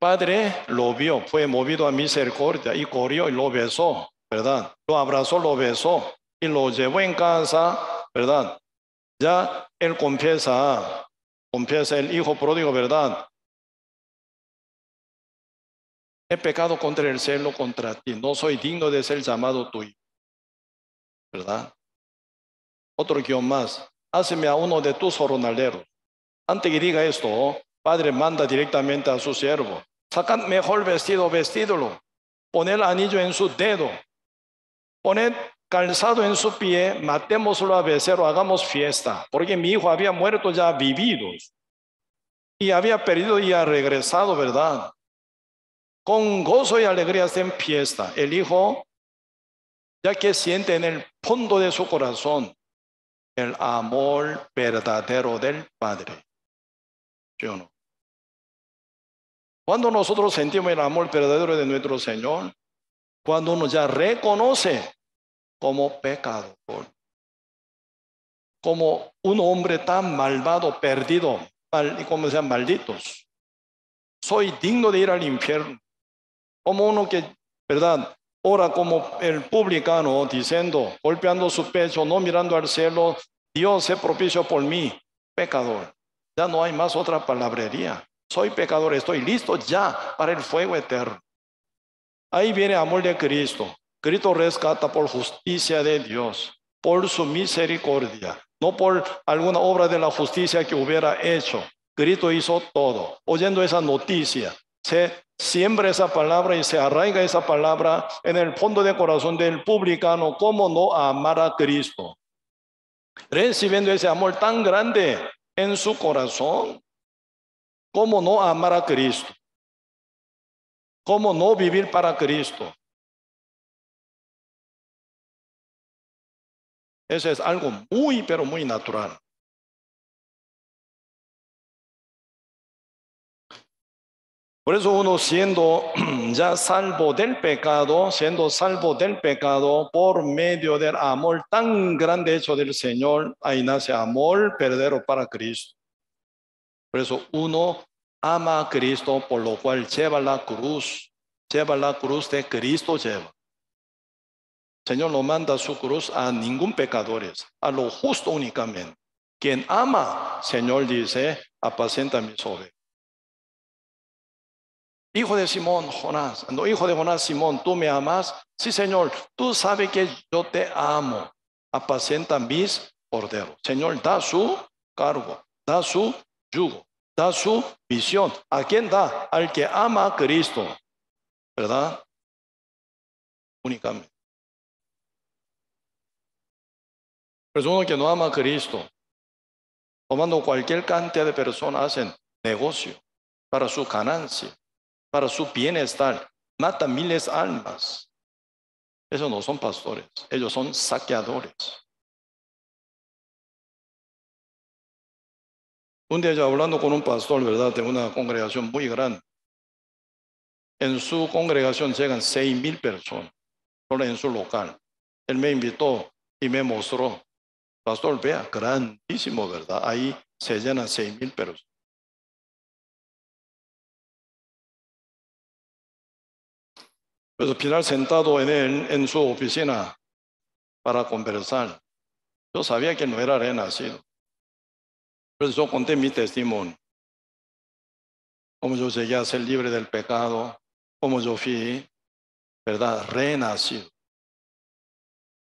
Padre lo vio, fue movido a misericordia y corrió y lo besó, ¿verdad? Lo abrazó, lo besó y lo llevó en casa, ¿verdad? Ya él confiesa el hijo pródigo, ¿verdad? He pecado contra el cielo, contra ti. No soy digno de ser llamado tuyo, ¿verdad? Otro guión más. Háceme a uno de tus jornaleros. Antes que diga esto, Padre manda directamente a su siervo. Sacad mejor vestido, vestídolo. Poned anillo en su dedo. Poned calzado en su pie. Matémoslo a becerro, hagamos fiesta. Porque mi hijo había muerto ya vividos. Y había perdido y ha regresado, ¿verdad? Con gozo y alegría en fiesta. El hijo, ya que siente en el fondo de su corazón el amor verdadero del Padre. ¿Sí o no? Cuando nosotros sentimos el amor verdadero de nuestro Señor, cuando uno ya reconoce como pecador, como un hombre tan malvado, perdido, y como sean malditos, soy digno de ir al infierno, como uno que, ¿verdad?, ora como el publicano, diciendo, golpeando su pecho, no mirando al cielo, Dios se propicio por mí, pecador. Ya no hay más otra palabrería. Soy pecador, estoy listo ya para el fuego eterno. Ahí viene el amor de Cristo. Cristo rescata por justicia de Dios, por su misericordia, no por alguna obra de la justicia que hubiera hecho. Cristo hizo todo. Oyendo esa noticia, se siembra esa palabra y se arraiga esa palabra en el fondo del corazón del publicano. ¿Cómo no amar a Cristo? Recibiendo ese amor tan grande en su corazón, ¿cómo no amar a Cristo? ¿Cómo no vivir para Cristo? Eso es algo muy, pero muy natural. Por eso uno siendo ya salvo del pecado, siendo salvo del pecado por medio del amor tan grande hecho del Señor, ahí nace amor verdadero para Cristo. Por eso uno ama a Cristo, por lo cual lleva la cruz de Cristo lleva. El Señor no manda su cruz a ningún pecador, a lo justo únicamente. Quien ama, Señor dice, apacenta mis ovejas. Hijo de Simón, Jonás, no, hijo de Jonás, Simón, ¿tú me amas? Sí, Señor, tú sabes que yo te amo. Apacenta mis corderos. Señor, da su cargo, da su yugo, da su visión. ¿A quién da? Al que ama a Cristo, ¿verdad? Únicamente. Pero uno que no ama a Cristo, tomando cualquier cantidad de personas, hacen negocio para su ganancia, para su bienestar, mata miles de almas. Esos no son pastores, ellos son saqueadores. Un día yo hablando con un pastor, ¿verdad?, de una congregación muy grande. En su congregación llegan 6,000 personas, solo en su local. Él me invitó y me mostró. Pastor, vea, grandísimo, ¿verdad? Ahí se llenan 6,000 personas. Pues al final sentado en su oficina para conversar. Yo sabía que no era renacido. Entonces yo conté mi testimonio. Cómo yo llegué a ser libre del pecado. Cómo yo fui, ¿verdad? Renacido.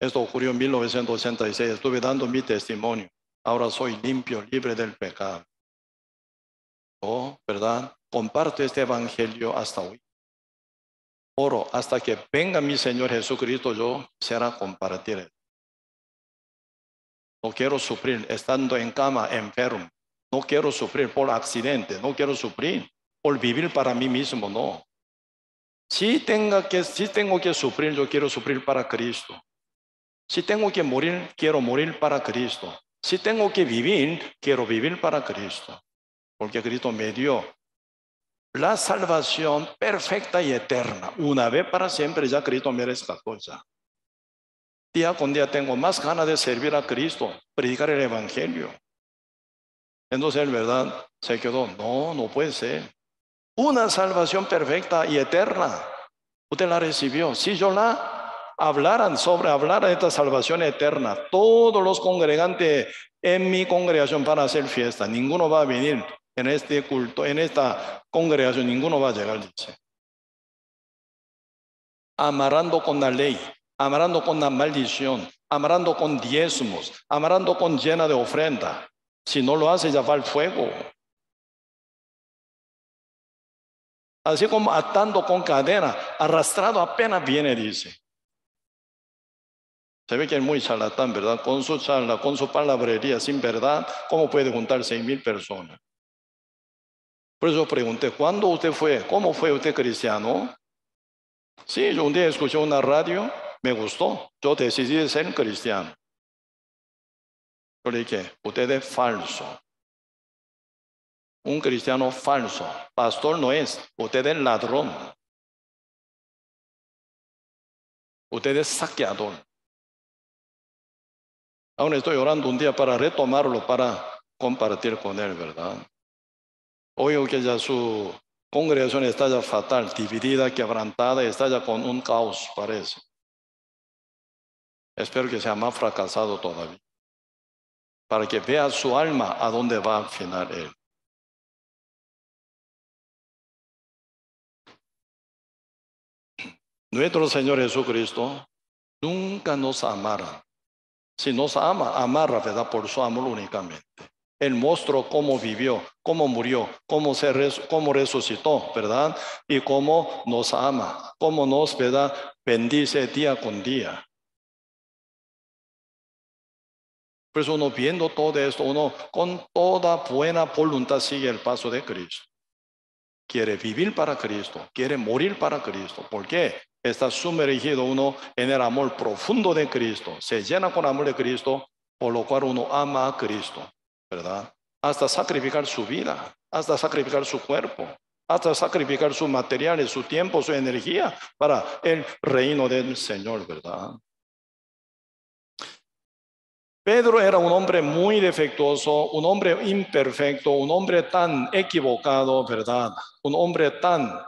Esto ocurrió en 1986. Estuve dando mi testimonio. Ahora soy limpio, libre del pecado. Oh, ¿verdad? Comparto este evangelio hasta hoy. Oro hasta que venga mi Señor Jesucristo, yo será compartir. No quiero sufrir estando en cama enfermo. No quiero sufrir por accidente. No quiero sufrir por vivir para mí mismo, no. Si tengo que sufrir, yo quiero sufrir para Cristo. Si tengo que morir, quiero morir para Cristo. Si tengo que vivir, quiero vivir para Cristo. Porque Cristo me dio la salvación perfecta y eterna. Una vez para siempre ya Cristo me rescató ya. Día con día tengo más ganas de servir a Cristo, predicar el Evangelio. Entonces, en verdad, se quedó, no puede ser. Una salvación perfecta y eterna. Usted la recibió. Si yo hablara de esta salvación eterna, todos los congregantes en mi congregación van a hacer fiesta. Ninguno va a venir en este culto, en esta congregación, ninguno va a llegar, dice. Amarrando con la ley, amarrando con la maldición, amarrando con diezmos, amarrando con llena de ofrenda. Si no lo hace, ya va al fuego. Así como atando con cadena, arrastrado apenas viene, dice. Se ve que es muy charlatán, ¿verdad? Con su charla, con su palabrería, sin verdad, ¿cómo puede juntar 6,000 personas? Por eso pregunté, ¿cuándo usted fue? ¿Cómo fue usted cristiano? Sí, yo un día escuché una radio, me gustó. Yo decidí ser cristiano. Yo le dije, usted es falso. Un cristiano falso. Pastor no es, usted es ladrón. Usted es saqueador. Aún estoy orando un día para retomarlo, para compartir con él, ¿verdad? Oigo que ya su congregación está ya fatal, dividida, quebrantada, está ya con un caos, parece. Espero que sea más fracasado todavía, para que vea su alma a dónde va al final él. Nuestro Señor Jesucristo nunca nos amará. Si nos ama, amará, ¿verdad? Por su amor únicamente. Él mostró cómo vivió, cómo murió, cómo resucitó, ¿verdad? Y cómo nos ama, cómo nos, ¿verdad? Bendice día con día. Por eso uno viendo todo esto, uno con toda buena voluntad sigue el paso de Cristo. Quiere vivir para Cristo, quiere morir para Cristo. ¿Por qué? Está sumergido uno en el amor profundo de Cristo. Se llena con amor de Cristo, por lo cual uno ama a Cristo, ¿verdad? Hasta sacrificar su vida, hasta sacrificar su cuerpo, hasta sacrificar sus materiales, su tiempo, su energía para el reino del Señor, ¿verdad? Pedro era un hombre muy defectuoso, un hombre imperfecto, un hombre tan equivocado, ¿verdad? Un hombre tan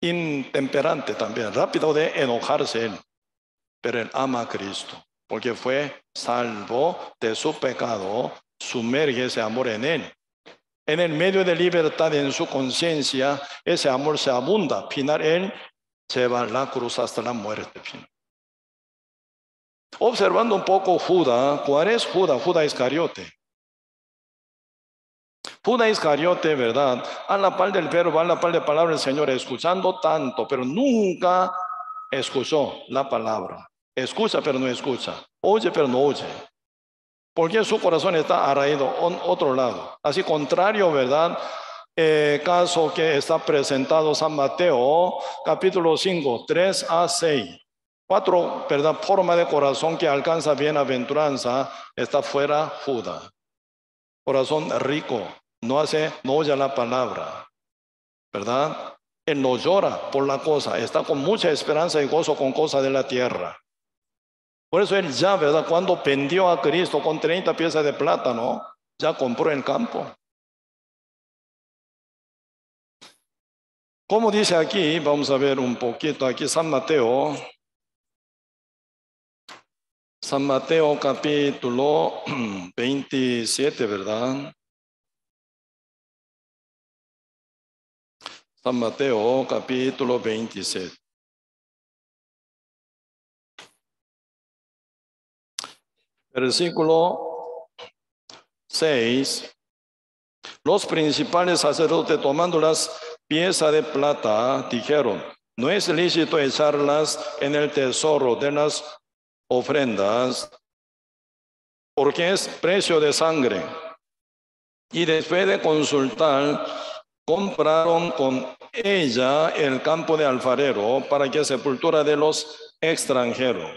intemperante también, rápido de enojarse él. Pero él ama a Cristo, porque fue salvo de su pecado, sumerge ese amor en él. En el medio de libertad en su conciencia, ese amor se abunda. Final, él lleva la cruz hasta la muerte. Final. Observando un poco Judas, ¿cuál es Judas? Judas Iscariote. Judas Iscariote, ¿verdad? A la par del verbo, a la par de la palabra del Señor, escuchando tanto, pero nunca escuchó la palabra. Escucha, pero no escucha. Oye, pero no oye. Porque su corazón está arraigado en otro lado. Así contrario, ¿verdad? Caso que está presentado San Mateo, capítulo 5, 3 a 6. 4, ¿verdad? Forma de corazón que alcanza bienaventuranza, está fuera Judas. Corazón rico, no oye la palabra, ¿verdad? Él no llora por la cosa, está con mucha esperanza y gozo con cosas de la tierra. Por eso él ya, ¿verdad? Cuando vendió a Cristo con 30 piezas de plátano, ya compró el campo. Como dice aquí, vamos a ver un poquito aquí San Mateo. San Mateo capítulo 27, ¿verdad? San Mateo capítulo 27. Versículo 6. Los principales sacerdotes, tomando las piezas de plata, dijeron: no es lícito echarlas en el tesoro de las ofrendas, porque es precio de sangre. Y después de consultar, compraron con ella el campo de alfarero para que sepultura de los extranjeros,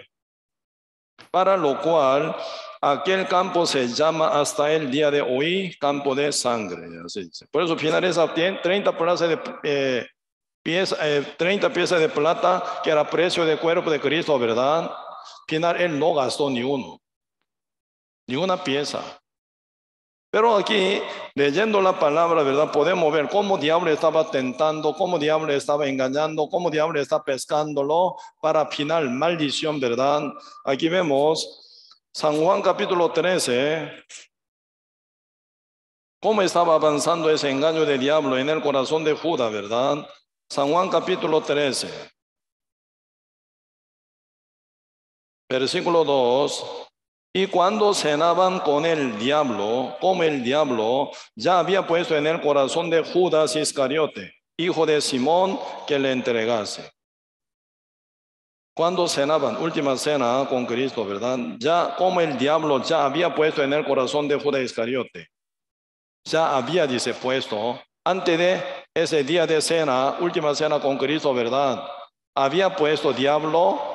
para lo cual aquel campo se llama hasta el día de hoy campo de sangre. Así dice. Por eso finaliza 30 piezas de 30 piezas de plata, que era precio del cuerpo de Cristo, ¿verdad? Final, él no gastó ni una pieza. Pero aquí, leyendo la palabra, ¿verdad? Podemos ver cómo diablo estaba tentando, cómo diablo estaba engañando, cómo diablo está pescándolo para final maldición, ¿verdad? Aquí vemos San Juan capítulo 13, cómo estaba avanzando ese engaño del diablo en el corazón de Judas, ¿verdad? San Juan capítulo 13, versículo 2. Y cuando cenaban con el diablo, como el diablo ya había puesto en el corazón de Judas Iscariote, hijo de Simón, que le entregase. Cuando cenaban, última cena con Cristo, ¿verdad? Ya como el diablo ya había puesto en el corazón de Judas Iscariote. Ya había, dice, puesto, antes de ese día de cena, última cena con Cristo, ¿verdad? Había puesto diablo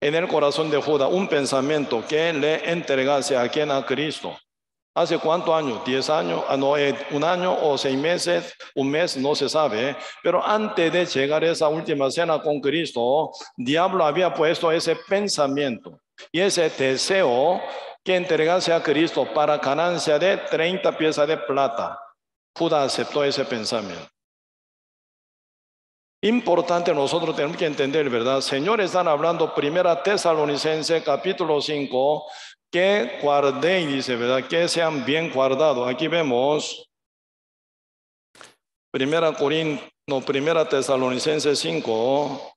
en el corazón de Judas un pensamiento que le entregase a quien, a Cristo. ¿Hace cuántos años? ¿10 años? No, un año o 6 meses, un mes, no se sabe. Pero antes de llegar a esa última cena con Cristo, diablo había puesto ese pensamiento y ese deseo que entregase a Cristo para ganancia de 30 piezas de plata. Judas aceptó ese pensamiento. Importante, nosotros tenemos que entender, ¿verdad? Señor, están hablando Primera Tesalonicenses capítulo 5, que guardéis, dice, ¿verdad? Que sean bien guardados. Aquí vemos Primera Tesalonicenses 5,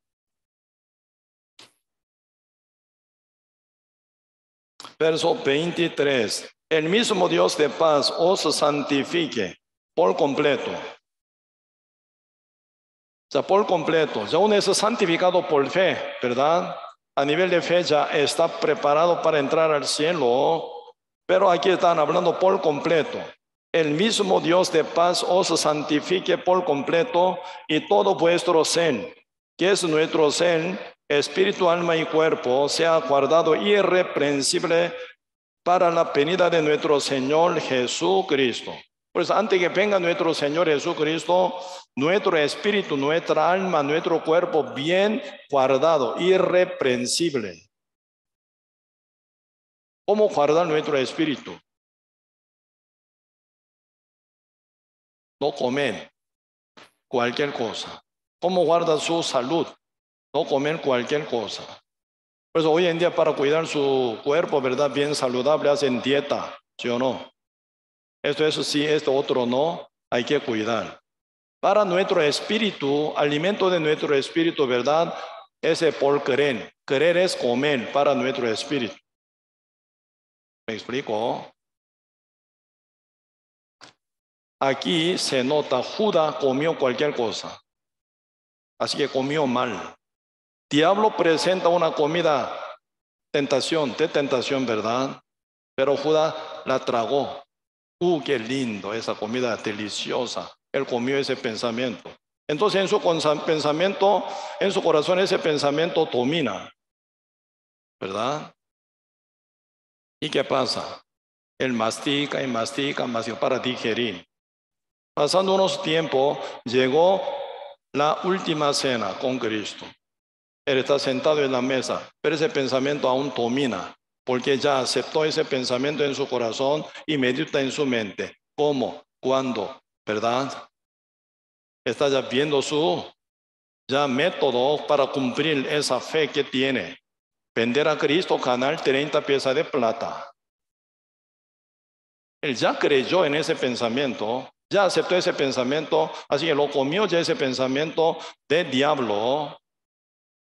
verso 23. El mismo Dios de paz os santifique por completo. O sea, por completo. Ya uno es santificado por fe, ¿verdad? A nivel de fe ya está preparado para entrar al cielo, pero aquí están hablando por completo. El mismo Dios de paz os santifique por completo, y todo vuestro ser, que es nuestro ser, espíritu, alma y cuerpo, sea guardado irreprensible para la venida de nuestro Señor Jesucristo. Pues antes que venga nuestro Señor Jesucristo, nuestro espíritu, nuestra alma, nuestro cuerpo bien guardado, irreprensible. ¿Cómo guardar nuestro espíritu? No comer cualquier cosa. ¿Cómo guarda su salud? No comer cualquier cosa. Por eso hoy en día, para cuidar su cuerpo, ¿verdad? Bien saludable, hacen dieta, ¿sí o no? Esto sí, esto otro no, hay que cuidar. Para nuestro espíritu, alimento de nuestro espíritu, ¿verdad? Ese por querer. Querer es comer para nuestro espíritu. ¿Me explico? Aquí se nota, Judas comió cualquier cosa. Así que comió mal. Diablo presenta una comida, de tentación, ¿verdad? Pero Judas la tragó. Qué lindo, esa comida deliciosa. Él comió ese pensamiento. Entonces en su pensamiento, en su corazón, ese pensamiento domina, ¿verdad? ¿Y qué pasa? Él mastica y mastica, mastica para digerir. Pasando unos tiempos, llegó la última cena con Cristo. Él está sentado en la mesa, pero ese pensamiento aún domina, porque ya aceptó ese pensamiento en su corazón y medita en su mente. ¿Cómo? ¿Cuándo? ¿Verdad? Está ya viendo su método para cumplir esa fe que tiene. Vender a Cristo, ganar 30 piezas de plata. Él ya creyó en ese pensamiento, ya aceptó ese pensamiento, así que lo comió ya ese pensamiento de diablo.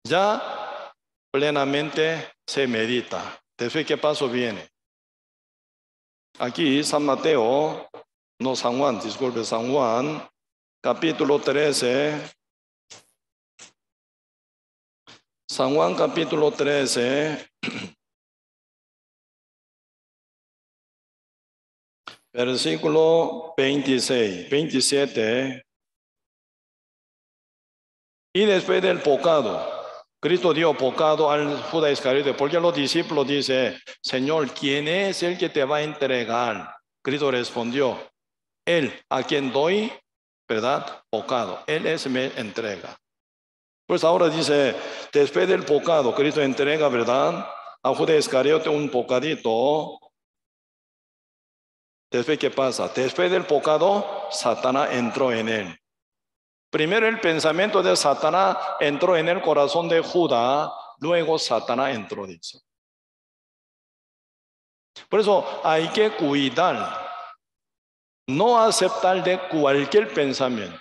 Ya plenamente se medita. Después, ¿qué paso viene? Aquí San Mateo, no San Juan, disculpe, San Juan, capítulo 13. San Juan capítulo 13, versículo 26, 27. Y después del pecado, Cristo dio pecado al Judas Iscariote, porque los discípulos dicen, Señor, ¿quién es el que te va a entregar? Cristo respondió, Él a quien doy, ¿verdad? Pecado. Él es me entrega. Pues ahora dice, después del pecado, Cristo entrega, ¿verdad? A Judas Iscariote un bocadito. Después, ¿qué pasa? Después del pecado, Satanás entró en él. Primero el pensamiento de Satanás entró en el corazón de Judas, luego Satanás entró, dice. Por eso hay que cuidar, no aceptar de cualquier pensamiento.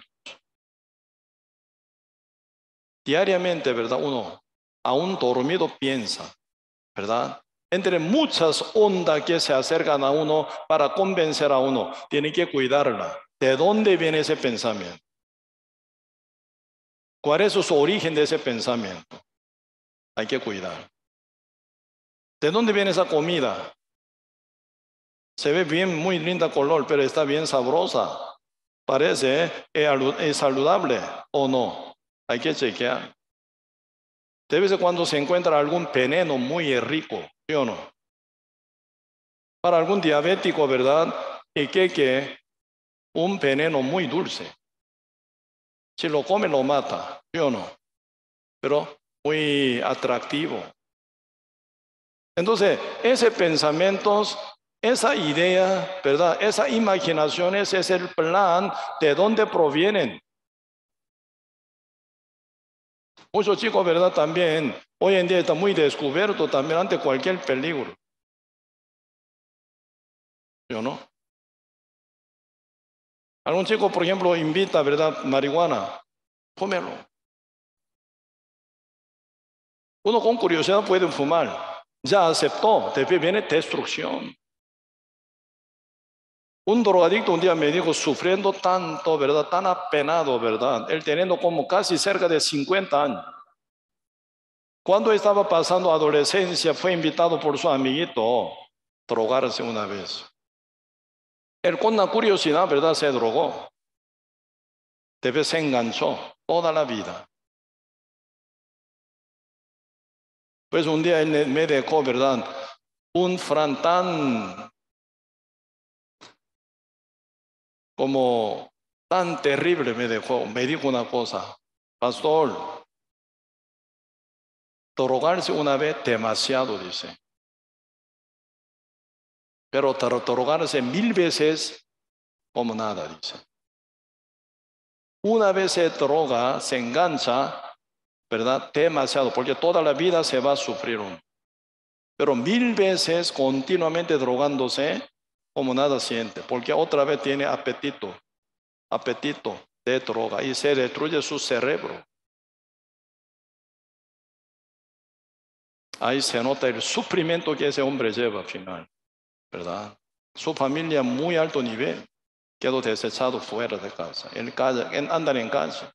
Diariamente, ¿verdad? Uno, aún dormido, piensa, ¿verdad? Entre muchas ondas que se acercan a uno para convencer a uno, tiene que cuidarla. ¿De dónde viene ese pensamiento? ¿Cuál es su origen de ese pensamiento? Hay que cuidar. ¿De dónde viene esa comida? Se ve bien, muy linda color, pero está bien sabrosa. Parece, es saludable o no. Hay que chequear. De vez en cuando se encuentra algún veneno muy rico, ¿sí o no? Para algún diabético, ¿verdad? Y que un veneno muy dulce. Si lo come, lo mata, ¿sí o no? Pero muy atractivo. Entonces, ese pensamiento, esa idea, ¿verdad? Esa imaginación, ese es el plan de dónde provienen. Muchos chicos, ¿verdad? También, hoy en día está muy descubierto también ante cualquier peligro. ¿Sí o no? Algún chico, por ejemplo, invita, ¿verdad? Marihuana, cómelo. Uno con curiosidad puede fumar. Ya aceptó, después viene destrucción. Un drogadicto un día me dijo, sufriendo tanto, ¿verdad? Tan apenado, ¿verdad? Él teniendo como casi cerca de 50 años. Cuando estaba pasando adolescencia, fue invitado por su amiguito a drogarse una vez. Él con la curiosidad, ¿verdad? Se drogó. Después se enganchó toda la vida. Pues un día él me dejó, ¿verdad? Un Fran tan como tan terrible me dejó. Me dijo una cosa, pastor, drogarse una vez demasiado, dice. Pero drogarse 1000 veces como nada, dice. Una vez se droga, se engancha, ¿verdad? Demasiado, porque toda la vida se va a sufrir uno. Pero 1000 veces continuamente drogándose, como nada siente, porque otra vez tiene apetito de droga y se destruye su cerebro. Ahí se nota el sufrimiento que ese hombre lleva al final, ¿verdad? Su familia muy alto nivel, quedó desechado fuera de casa, andan en casa.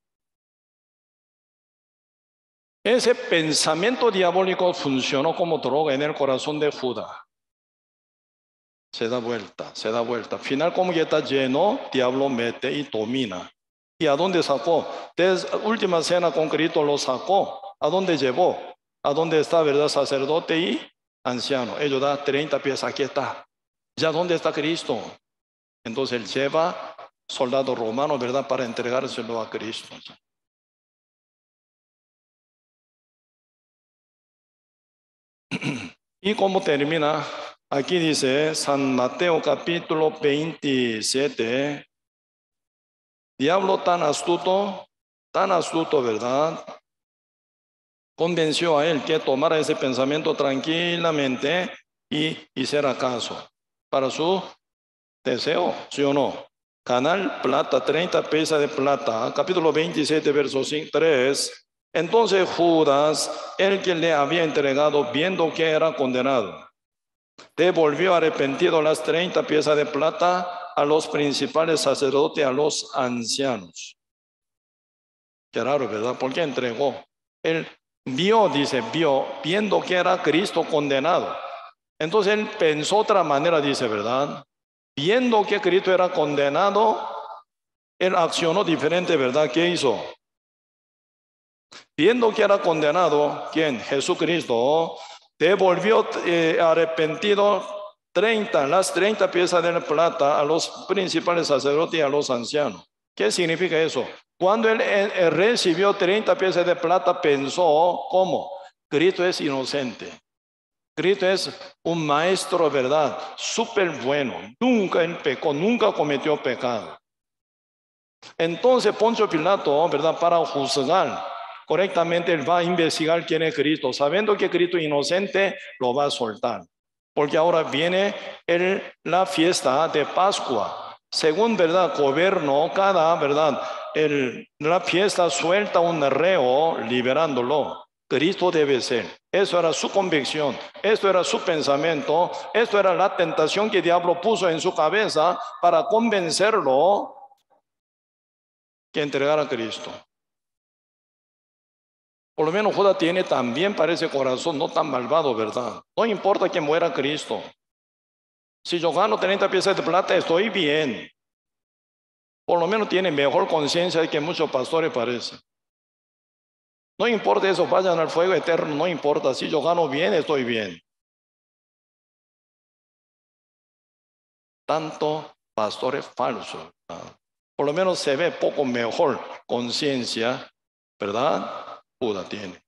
Ese pensamiento diabólico funcionó como droga en el corazón de Judas. Se da vuelta, se da vuelta. Al final, como ya está lleno, diablo mete y domina. ¿Y a dónde sacó? Desde la última cena con Cristo lo sacó. ¿A dónde llevó? ¿A dónde está, verdad? Sacerdote y anciano. Ellos dan 30 pies, aquí está. ¿Ya dónde está Cristo? Entonces él lleva soldado romano, ¿verdad? Para entregárselo a Cristo. ¿Y cómo termina? Aquí dice San Mateo capítulo 27. Diablo tan astuto, ¿verdad? Convenció a él que tomara ese pensamiento tranquilamente y hiciera caso para su deseo, ¿sí o no? Ganar plata, 30 piezas de plata, capítulo 27, verso 3. Entonces Judas, el que le había entregado, viendo que era condenado, devolvió arrepentido las 30 piezas de plata a los principales sacerdotes, a los ancianos. Qué raro, ¿verdad? ¿Por qué entregó? Él vio, dice, viendo que era Cristo condenado. Entonces él pensó otra manera, dice, ¿verdad? Viendo que Cristo era condenado, él accionó diferente, ¿verdad? ¿Qué hizo? Viendo que era condenado, ¿quién? Jesucristo, devolvió arrepentido las 30 piezas de plata a los principales sacerdotes y a los ancianos. ¿Qué significa eso? Cuando él recibió 30 piezas de plata, pensó, ¿cómo? Cristo es inocente. Cristo es un maestro, ¿verdad? Súper bueno. Nunca él pecó, nunca cometió pecado. Entonces Poncio Pilato, ¿verdad? Para juzgar correctamente, él va a investigar quién es Cristo. Sabiendo que Cristo es inocente, lo va a soltar. Porque ahora viene la fiesta de Pascua. Según, ¿verdad? Gobierno, ¿verdad? La fiesta suelta un reo liberándolo. Cristo debe ser. Eso era su convicción, esto era su pensamiento, esto era la tentación que el diablo puso en su cabeza para convencerlo que entregara a Cristo. Por lo menos Judas tiene también para ese corazón no tan malvado, ¿verdad? No importa que muera Cristo. Si yo gano 30 piezas de plata, estoy bien. Por lo menos tiene mejor conciencia que muchos pastores parecen. No importa eso, vayan al fuego eterno, no importa. Si yo gano bien, estoy bien. Tanto pastores falsos, ¿verdad? Por lo menos se ve poco mejor conciencia, ¿verdad? Judas tiene.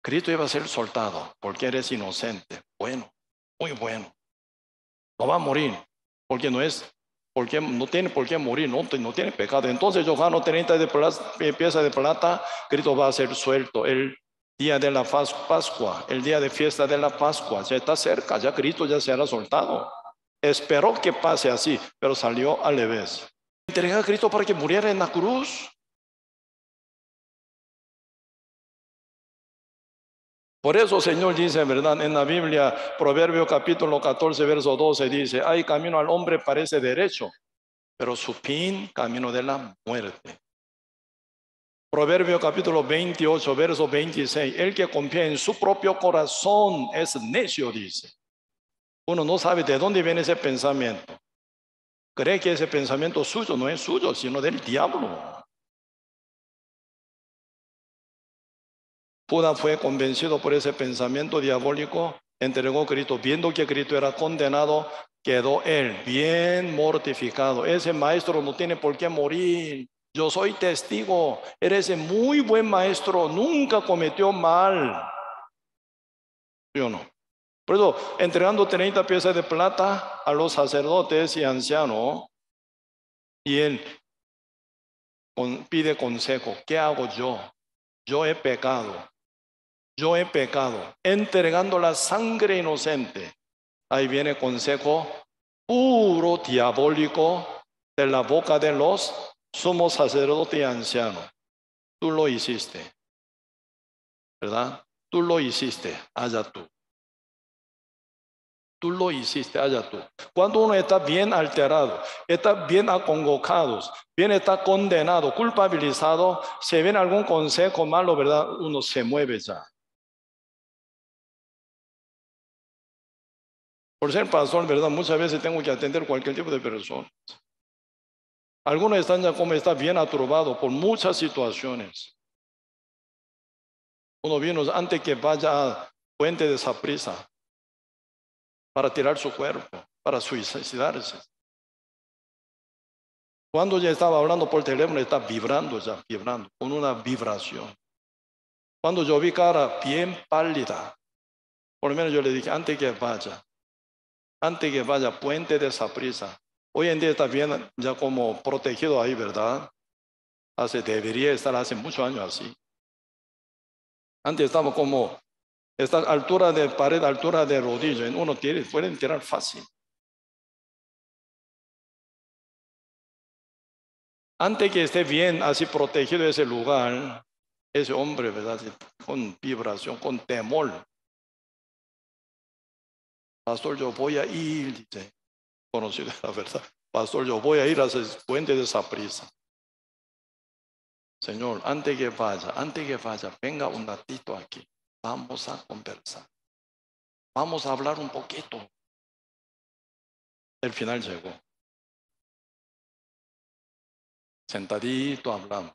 Cristo iba a ser soltado porque eres inocente. Bueno, muy bueno. No va a morir porque no tiene por qué morir, no tiene pecado. Entonces yo gano 30 piezas de plata, Cristo va a ser suelto. El día de la Pascua, el día de fiesta de la Pascua, ya está cerca, ya Cristo ya será soltado. Esperó que pase así, pero salió al revés. Entrega a Cristo para que muriera en la cruz. Por eso el Señor dice, ¿verdad? En la Biblia, Proverbio capítulo 14, verso 12, dice, hay camino al hombre parece derecho, pero su fin, camino de la muerte. Proverbio capítulo 28, verso 26, el que confía en su propio corazón es necio, dice. Uno no sabe de dónde viene ese pensamiento. Cree que ese pensamiento suyo no es suyo, sino del diablo. Judas fue convencido por ese pensamiento diabólico, entregó a Cristo, viendo que Cristo era condenado, quedó él bien mortificado. Ese maestro no tiene por qué morir. Yo soy testigo, eres un muy buen maestro, nunca cometió mal. ¿Sí o no? Por eso, entregando 30 piezas de plata a los sacerdotes y ancianos, y él pide consejo, ¿qué hago yo? Yo he pecado. Yo he pecado, entregando la sangre inocente. Ahí viene consejo puro diabólico de la boca de los sumos sacerdotes y ancianos. Tú lo hiciste, ¿verdad? Tú lo hiciste, allá tú. Tú lo hiciste, allá tú. Cuando uno está bien alterado, está bien acongojado, bien está condenado, culpabilizado, se viene algún consejo malo, ¿verdad? Uno se mueve ya. Por ser pastor, ¿verdad? Muchas veces tengo que atender cualquier tipo de persona. Algunos están ya como está bien aturbados por muchas situaciones. Uno vino antes que vaya a Puente de Saprissa para tirar su cuerpo, para suicidarse. Cuando ya estaba hablando por teléfono, está vibrando ya, vibrando, con una vibración. Cuando yo vi cara bien pálida, por lo menos yo le dije, antes que vaya Puente de Saprissa. Hoy en día está bien ya como protegido ahí, ¿verdad? Debería estar hace muchos años así. Antes estaba como esta altura de pared, altura de rodilla, uno puede tirar fácil. Antes que esté bien así protegido ese lugar, ese hombre, ¿verdad? Con vibración, con temor. Pastor, yo voy a ir, dice, conocido la verdad. Pastor, yo voy a ir a ese puente de Saprissa. Señor, antes que vaya, venga un ratito aquí. Vamos a conversar. Vamos a hablar un poquito. El final llegó. Sentadito hablamos.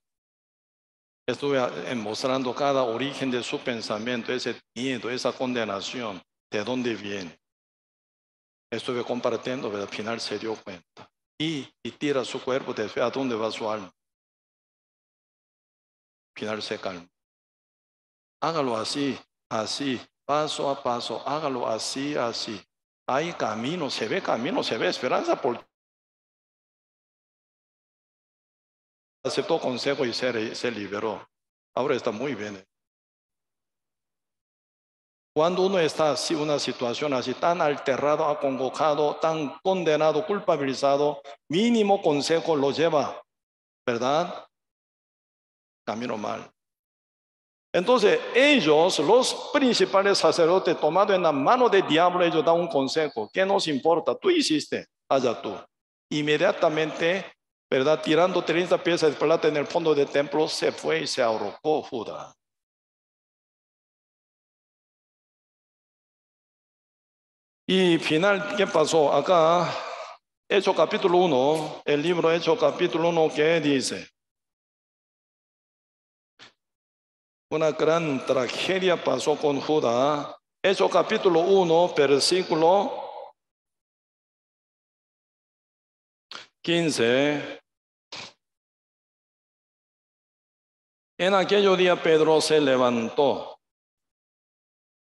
Estuve mostrando cada origen de su pensamiento, ese miedo, esa condenación, de dónde viene. Estuve compartiendo, pero al final se dio cuenta. Y tira su cuerpo de fe, ¿a dónde va su alma? Al final se calma. Hágalo así, así, paso a paso, hágalo así, así. Hay camino, se ve esperanza, porque aceptó consejo y se liberó. Ahora está muy bien. Cuando uno está así, una situación así, tan alterado, acongojado, tan condenado, culpabilizado, mínimo consejo lo lleva, ¿verdad? Camino mal. Entonces ellos, los principales sacerdotes, tomados en la mano del diablo, ellos dan un consejo. ¿Qué nos importa? Tú hiciste, allá tú. Inmediatamente, ¿verdad? Tirando 30 piezas de plata en el fondo del templo, se fue y se ahorcó Judas. Y final, ¿qué pasó? Acá, Hechos capítulo 1, el libro Hechos capítulo 1, ¿qué dice? Una gran tragedia pasó con Judas. Hechos capítulo 1, versículo 15. En aquellos días Pedro se levantó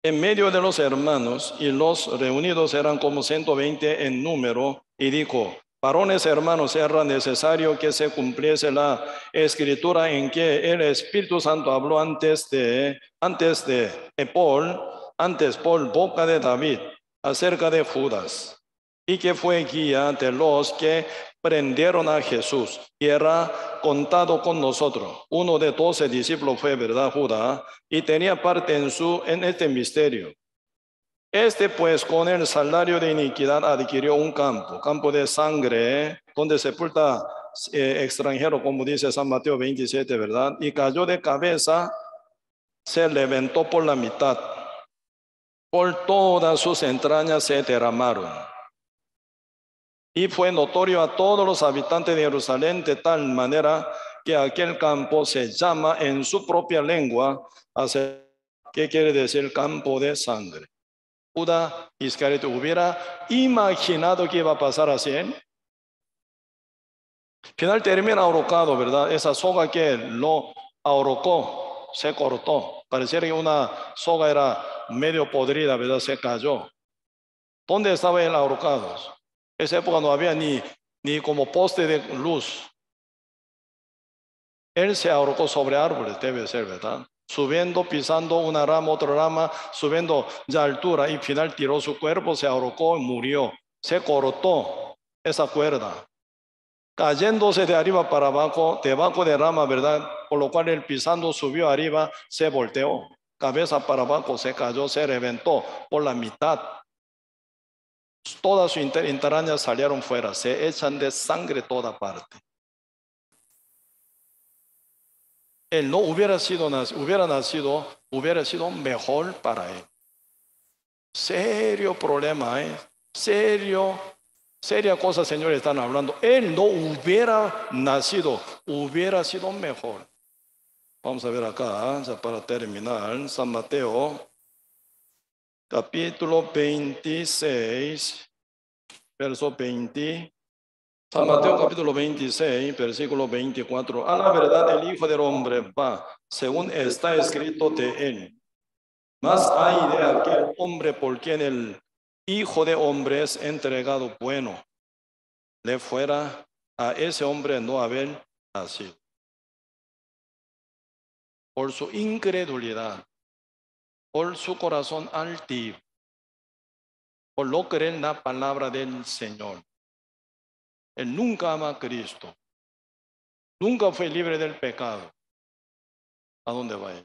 en medio de los hermanos, y los reunidos eran como 120 en número, y dijo: varones hermanos, era necesario que se cumpliese la escritura en que el Espíritu Santo habló antes por boca de David, acerca de Judas, y que fue guía de los que prendieron a Jesús, y era contado con nosotros. Uno de 12 discípulos fue, ¿verdad, Judas? Y tenía parte en este misterio. Este pues con el salario de iniquidad adquirió un campo de sangre, donde sepulta extranjero, como dice San Mateo 27, ¿verdad? Y cayó de cabeza, se levantó por la mitad, por todas sus entrañas se derramaron. Y fue notorio a todos los habitantes de Jerusalén, de tal manera que aquel campo se llama en su propia lengua, ¿qué quiere decir campo de sangre? Judas Iscariote hubiera imaginado que iba a pasar así, ¿eh? Final termina ahorcado, ¿verdad? Esa soga que lo ahorcó, se cortó. Pareciera que una soga era medio podrida, ¿verdad? Se cayó. ¿Dónde estaba el ahorcado? Esa época no había ni como poste de luz. Él se ahorcó sobre árboles, debe ser, ¿verdad? Subiendo, pisando una rama, otra rama, subiendo de altura, y al final tiró su cuerpo, se ahorcó y murió. Se cortó esa cuerda, cayéndose de arriba para abajo, debajo de rama, ¿verdad? Por lo cual él pisando subió arriba, se volteó. Cabeza para abajo, se cayó, se reventó por la mitad. Todas sus entrañas salieron fuera, se echan de sangre toda parte. Él no hubiera nacido, hubiera sido mejor para él. Serio problema, seria cosa, Señor, están hablando. Él no hubiera nacido, hubiera sido mejor. Vamos a ver acá, ya para terminar, San Mateo, capítulo 26, verso 20. San Mateo capítulo 26, versículo 24. A la verdad, el Hijo del Hombre va, según está escrito de él. Mas hay de aquel hombre por quien el Hijo de Hombre es entregado. Bueno, le fuera a ese hombre no haber nacido. Por su incredulidad, por su corazón altivo, por no creer en la palabra del Señor. Él nunca ama a Cristo. Nunca fue libre del pecado. ¿A dónde va él?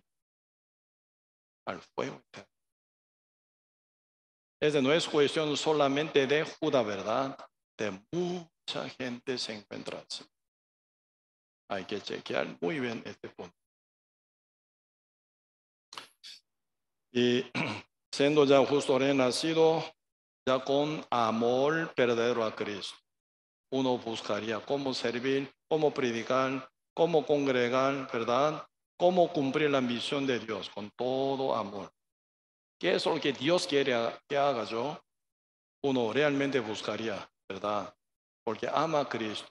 Al fuego eterno. Esa no es cuestión solamente de Judá, ¿verdad? De mucha gente se encuentra así. Hay que chequear muy bien este punto. Y siendo ya justo renacido, ya con amor verdadero a Cristo, uno buscaría cómo servir, cómo predicar, cómo congregar, ¿verdad? Cómo cumplir la misión de Dios con todo amor. ¿Qué es lo que Dios quiere que haga yo? Uno realmente buscaría, ¿verdad? Porque ama a Cristo.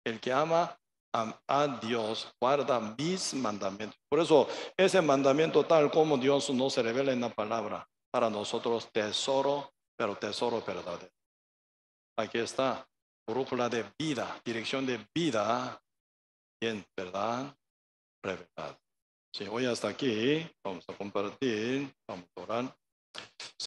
El que ama a Dios guarda mis mandamientos. Por eso ese mandamiento tal como Dios nos revela en la palabra, para nosotros tesoro, pero tesoro verdadero. Aquí está, brújula de vida, dirección de vida, bien, ¿verdad? Revelada. Sí, hoy hasta aquí, vamos a compartir, vamos a orar.